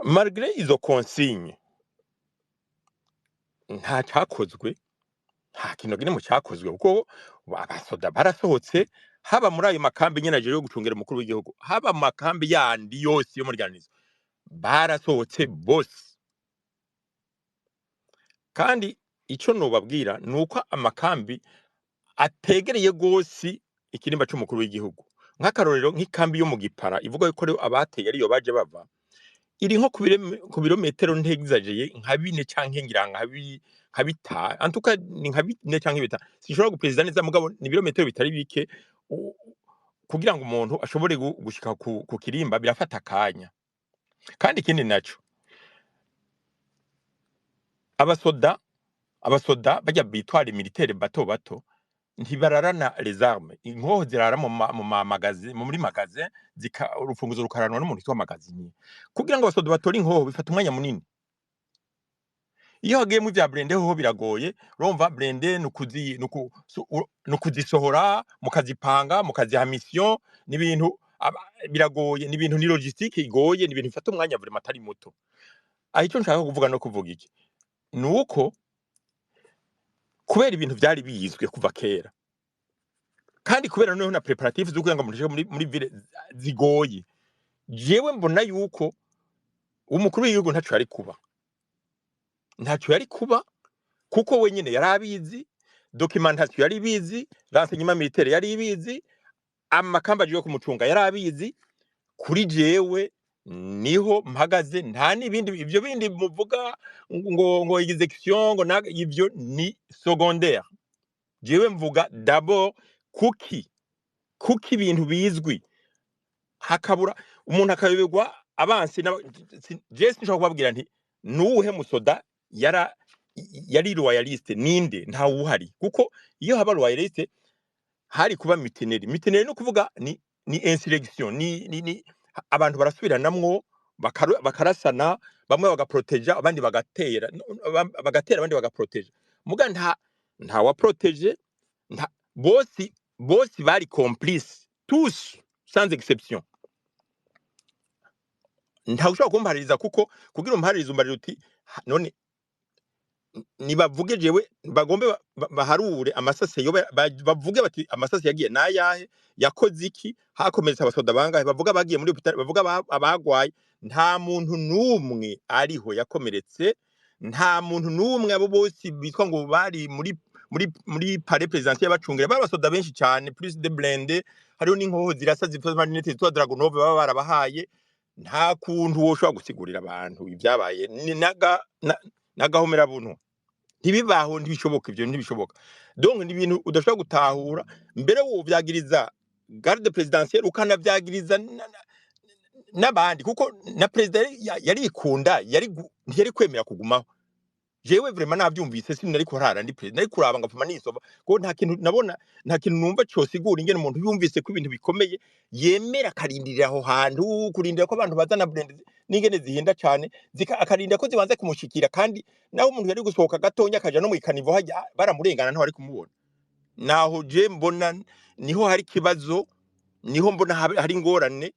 malgré izo consignes nta cyakozwe nta kintu gine mu cyakozwe kuko abasoda barasohotse haba muri ayo makambi nyene aje yo gucungera umukuru w'igihugu haba makambi yandi yose yo muri ganizo barasohotse bose kandi ico nobabwira nuko amakambi ategereye gose ikirimba cy'umukuru w'igihugu nk'akarorero nk'ikambi yo mu Gipara ivuga ko abateye ariyo baje bava iri nko ku birometero ntegizajeye nka 4 canke ngira nka 5 antuka ni nka 4 canke 5 sishobora guprezida neza mugabo ni birometero bitari bike kugira ngo umuntu ashobore gushika ku Kirimba birafata kanya kandi ikindi naco abasoda bajya bitwara militaire bato ntibararana les armes inkoho zirara mu magazi muri magazi urufunguzo rukaranwa n'umuntu witwa magazini kugira ngo abasoda batore inkoho bifata umwanya munini iyo hagiye mu bya blende ho biragoye urumva blende nukuzisohora mukazipanga mukaziha mission n'ibintu biragoye n'ibintu ni logistique igoye n'ibintu bifata umwanya vraiment atari muto ahico nshaka kuvuga no kuvuga iki nuko kubera ibintu byari bizwe kuva kera kandi kubera noneho na preparative zo kugira ngo umuntu muri ville zigoye jewe mbona yuko umukuru w'igihugu ntacyo yari kuba kuko wenyine yari abizi documentation yari bizi renseignement militaire yari ibizi amakamba yo kumucunga yari abizi kuri jewe niho mpagaze nta nibindi ivyo bindi muvuga ngo execution ngo ivyo ni secondaire jewe mvuga d'abord kuki ibintu bizwi hakabura umuntu akayoberwa abansi Jesse nshaka kubabwira nti nuwuhe musoda yari royaliste ninde nta uhari kuko iyo haba royaliste hari kuba miteneri no kuvuga ni insurrection ni abantu barasubiranamwo bakarasana bamwe bagaproteja abandi bagatera abandi bagaproteja muga nta wa protege nta bosi bari complice tous sans exception nta ushobora kumpaririza kuko kugira umpaririza umbarira uti none nibavuge jewe bagombe baharure amasase yo bavuge bati amasase yagiye nayahe yakoze iki hakomeretse abasoda bangahe bavuga bagiye muri hospital bavuga abagwaye nta muntu numwe ariho yakomeretse nta muntu numwe abo bose bitwa ngo bari muri palais présidentiel bacungire babasoda benshi cyane plus de blende hariho n'inkoho zirasa zifite marinete zitwa Dragunov baba barabahaye nta kuntu woshobora gusigurira abantu ibyabaye nagahomera buntu ntibibaho ntibishoboka ibyo ntibishoboka donc ni ibintu udashobora gutahura mbere wo vyagiriza garde présidentielle ukanavyagiriza n'abandi kuko na president yarikunda yari kwemera kugumaho jewe vraiment navyumvise sinari kurara ndi president nari kuraba ngapfuma nisova ko nta kintu nabona nta kintu numva cyosigura ingene umuntu yumvise ko ibintu bikomeye yemera karindirira aho hantu kurindira ko abantu bazana blend n'ingene zihinda cyane akarinda ko zibanze kumushikira kandi naho umuntu yari gusohoka gatonya akaja no mu ikanivo hajya baramurengana ntaho ari kumubona naho je mbona niho hari kibazo niho mbona hari ingorane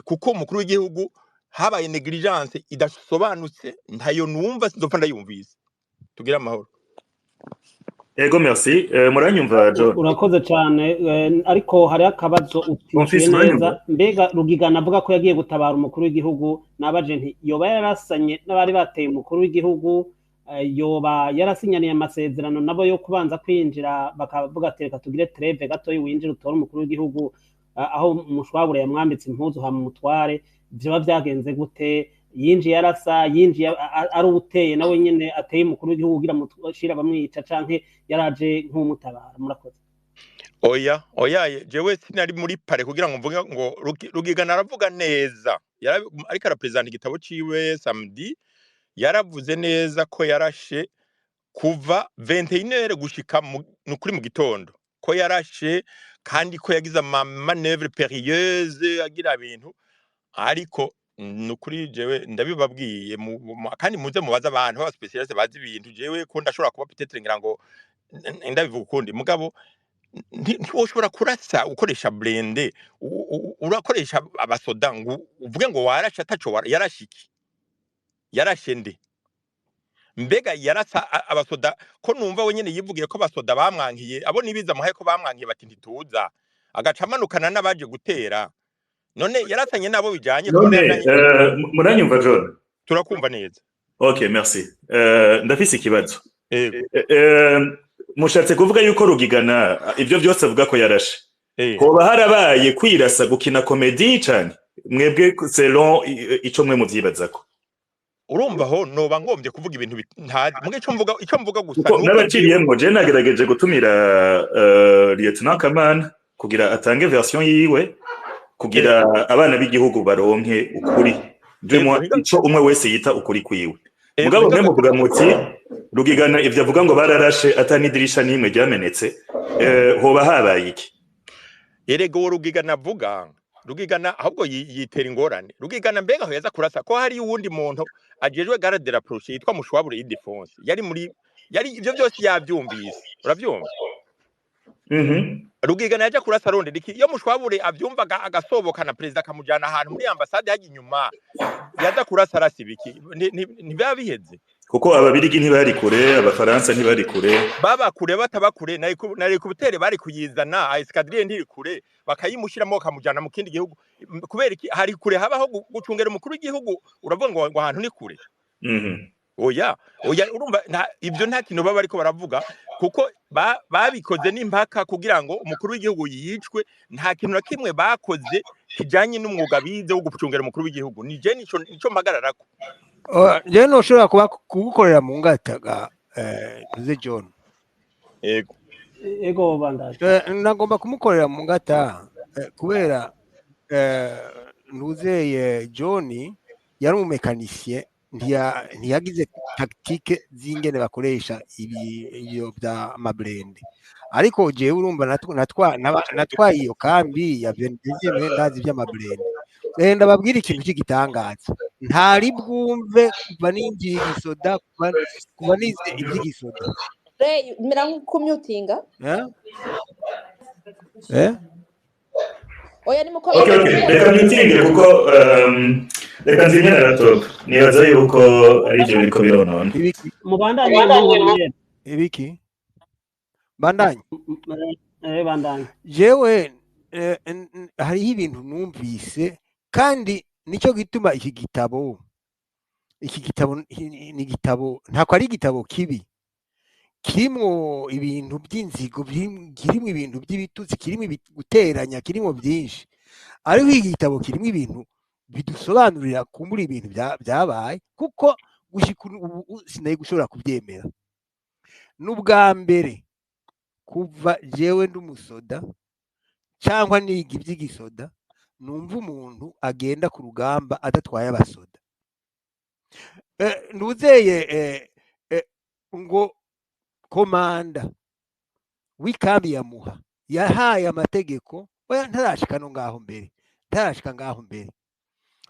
kuko umukuru w'igihugu habaye negligence idasobanutse ntayo numva sinzopfa ndayumvise tugira amahoro Ego merci muranyumva John urakoze cyane ariko hari akabazo utishyuye neza mbega Rugigana avuga ko yagiye gutabara umukuru w'igihugu nabaje nti yoba yarasanye n'abari bateye umukuru w'igihugu yoba yarasinyaniye amasezerano nabo yo kubanza kwinjira bakavuga ati reka tugire treve gato winjira utora umukuru w'igihugu aho umushwabure yamwambitse impuzu ha mutware byo byagenze gute yinjiye yarasa yinjiye ari uteye nawe nyene ateye umukuru w'igihugu kugira mushira bamwica canke yaraje nk'umutabara murakoze oya jewe sinari muri pare kugira ngo mvuge ngo Rugigana aravuga neza ariko arapresenta igitabo ciwe samedi yaravuze neza ko yarashe kuva 21h gushika kuri mu gitondo ko yarashe kandi ko yagize manœuvre périlleuse agira ibintu ariko nukuri jewe ndabibabwiye kandi muze mubaza abantu ba specialiste bazi ibintu jewe ko ndashobora kuba peut-être ngira ngo ndabivuga ukundi mugabo ntiwoshobora kurasa ukoresha blende urakoresha abasoda ngo uvuge ngo warasha ataco yarashiki yarashe nde mbega yarasa abasoda ko numva wenyene yivugiye ko abasoda bamwankiye abo nibiza muhaye ko bamwankiye bati ntituza agacamanukana n'abaje gutera none yarasanye nabo bijanye muranyumva John turakumva neza okay merci ndafise ikibazo mushatse kuvuga yuko Rugigana ibyo byose avuga ko yarashe hoba harabaye kwirasa gukina comedy cyane mwebwe selon ico mwe muvyibazako urumva ho noba ngombye kuvuga ibintu ntazi muge ico mvuga gusa n'abaciriyemo je nagerageje gutumira Lieutenant Kamana kugira atange version yiwe kugira abana b'igihugu baronke ukuri ico umwe wese yita ukuri kwiwe mugabo mwe muvuga muti Rugigana ivyo avuga ngo bararashe atanidirisha nimwe ryamenetse hoba habaye iki erego Rugigana avuga Rugigana ahubwo yitera ingorane Rugigana mbega aho yaza kurasa ko hari uwundi muntu ajejwe garde de la proche yitwa Mushwabure y'Idefense yari ivyo byose yavyumvise uravyumva Rugigana yaje kurasa rondera iki iyo Mushwabure avyumvaga agasoboka na president akamujana ahantu muri ambassade haje inyuma yaza kurasa rasibiki ntibiba biheze kuko ababirigi ntibari kure abafaransa ntibari kure baba kure batabakure nari kubutere bari kuyizana escadrille ntiri kure bakayimushiramo bakamujana mu kindi gihugu kubera iki hari kure habaho gucungera umukuru w'igihugu uravuga ngo ahantu ni kure oya urumva ibyo nta kintu baba ariko baravuga kuko babikoze n'impaka kugira ngo umukuru w'igihugu yicwe nta kintu na kimwe bakoze kijanye n'umwuga bize wo gucungera umukuru w'igihugu ni je nico mpagararako je no shobora kuba kugukorera mu ngataga tuze John ego bandaje nagomba kumukorera mu ngata kubera nuzeye John yari umumekanisye ntiyagize tactique z'ingene bakoresha ibyo bya mablende ariko jewe urumva natwaye iyo kambi ya 22e ndazi by'amablende ndababwira ikintu cy'igitangaza ntari bwumve kuva ninjiye igisoda kuva nize iby'igisoda mera nk'ukumyutinga oya ni muko okay reka myutinge kuko reka nzimye na laptop nibaza yuko ari ibyo biriko bironona mubandanye ibiki bandanye bandanye jewe hariho ibintu numvise kandi nicyo gituma iki gitabo ni igitabo ntako ari igitabo kibi kirimo ibintu by'inzigo kirimo ibintu by'ibitutsi kirimo guteranya kirimo byinshi ariko iki gitabo kirimo ibintu bidusobanurira kumbura ibintu byabaye kuko gushika ubu sinaye gushobora kubyemera n'ubwa mbere kuva jewe ndumusoda cyangwa niga iby'igisoda numva umuntu agenda ku rugamba adatwaye abasoda nuzeye ngo komanda w'ikambi ya Muha yahaye amategeko oya ntarashika ngaho mbere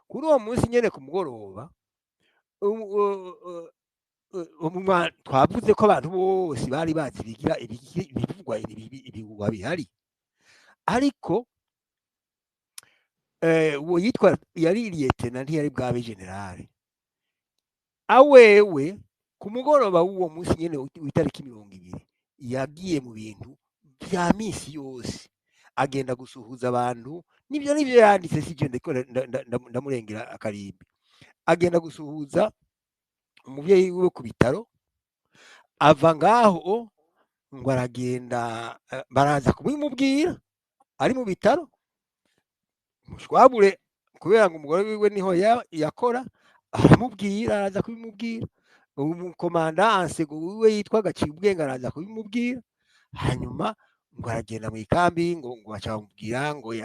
kuri uwo munsi nyene ku mugoroba twavuze ko abantu bose bari bazi bigira ibivugwa bihari ariko uwo yitwa yari liyetena ntiyari bwabe generale awewe ku mugoroba w'uwo munsi nyene w'itariki 20 yagiye mu bintu bya misi yose agenda gusuhuza abantu nibyo yanditse sije ndiko ndamurengera akarimbi agenda gusuhuza umuvyeyi we ku bitaro ava ngaho ngo aragenda baraza kubimubwira ari mu bitaro mushwabure kubera ngo umugore wiwe niho yakora aramubwira araza kubimubwira umukomanda ansego wiwe yitwa Gacibwenge araza kubimubwira hanyuma ngo aragenda mu ikambi ngo baca bamubwira ngo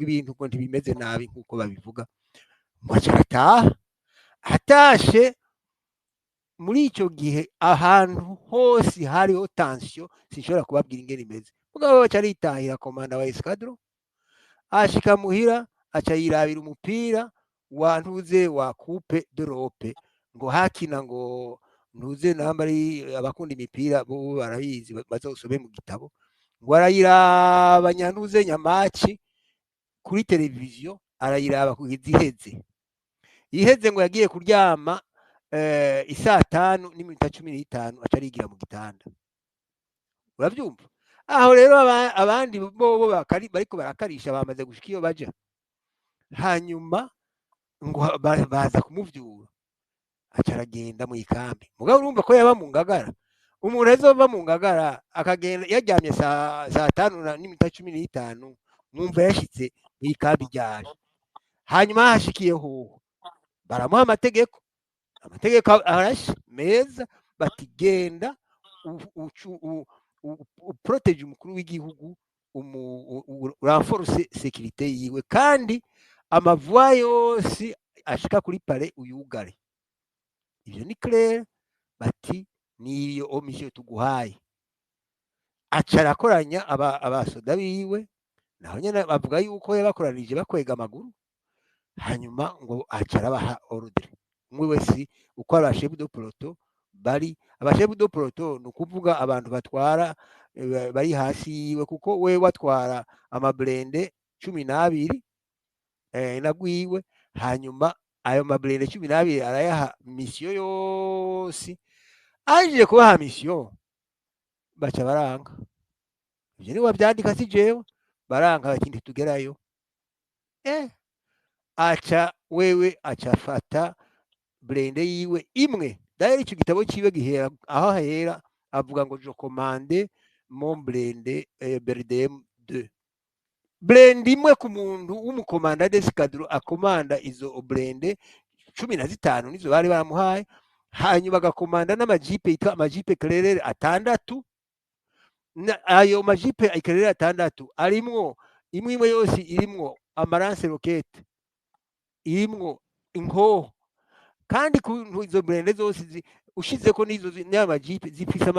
ibintu ngo ntibimeze nabi nkuko babivuga ngo atashe muri icyo gihe ahantu hose hariho tension sinshobora kubabwira ingene imeze mugabo baca aritahira komanda wa escadron ashika muhira aca yirabira umupira wa ntuze wa coupe d'Europe ngo hakina ngo ntuze nambari abakunda imipira bo barayizi bazosome mu gitabo ngo arayiraba nyantuze nyamaci kuri televiziyo arayiraba kugeza iheze ngo yagiye kuryama isaa 5:15 atarigira mu gitanda urabyumva aho rero abandi bo bariko barakarisha bamaze gushika iyo baja hanyuma ngo baza kumuvyura acaragenda mu ikambi mugabo urumva ko yaba mu ngagara umuntu azova mu ngagara akagenda yaryamye saa 5:15 mwumva yashitse mu ikambi ryaje hanyuma hashikiyeho baramuha amategeko arashe meza batigenda protege umukuru w'igihugu renforce sécurité yiwe kandi amavua yose ashika kuri pale uyugare ivyo ni clair bati niyo omission tuguhaye acarakoranya abasoda biwe naho nyene bavuga yuko yabakoranije bakwega amaguru hanyuma ngo acarabaha ordre umwe wese uko abashefu do peloton bari abashefu do peloton nukuvuga abantu batwara bari hasi yiwe kuko we watwara amablende 12 nagwiwe hanyuma ayo mablende 12 arayaha mission yose aje kubaha mission baca baranga ivyo ni wabyandika si jewe baranga bakindi tugerayo aca wewe acafata blende yiwe imwe daire icyo gitabo ciwe gihera aho hera avuga ngo je commande mon blende BRDM 2 blende imwe ku muntu w'umukomanda d'escadron akomanda izo blende 15 nizo bari baramuhaye hanyuma agakomanda n'amajipe yitwa amajipe Clerer 6 ayo majipe Clerer 6 arimwo imwe yose irimwo amarance roquette irimwo inkoho kandi izo burende zose ushize ko n'izo n'ama jipe zifise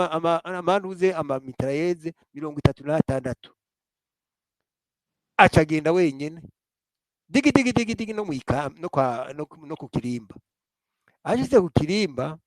amanuze mitrailleuses 36 acagenda wenyene digi no mwikam no ku Kirimba ashyize ku Kirimba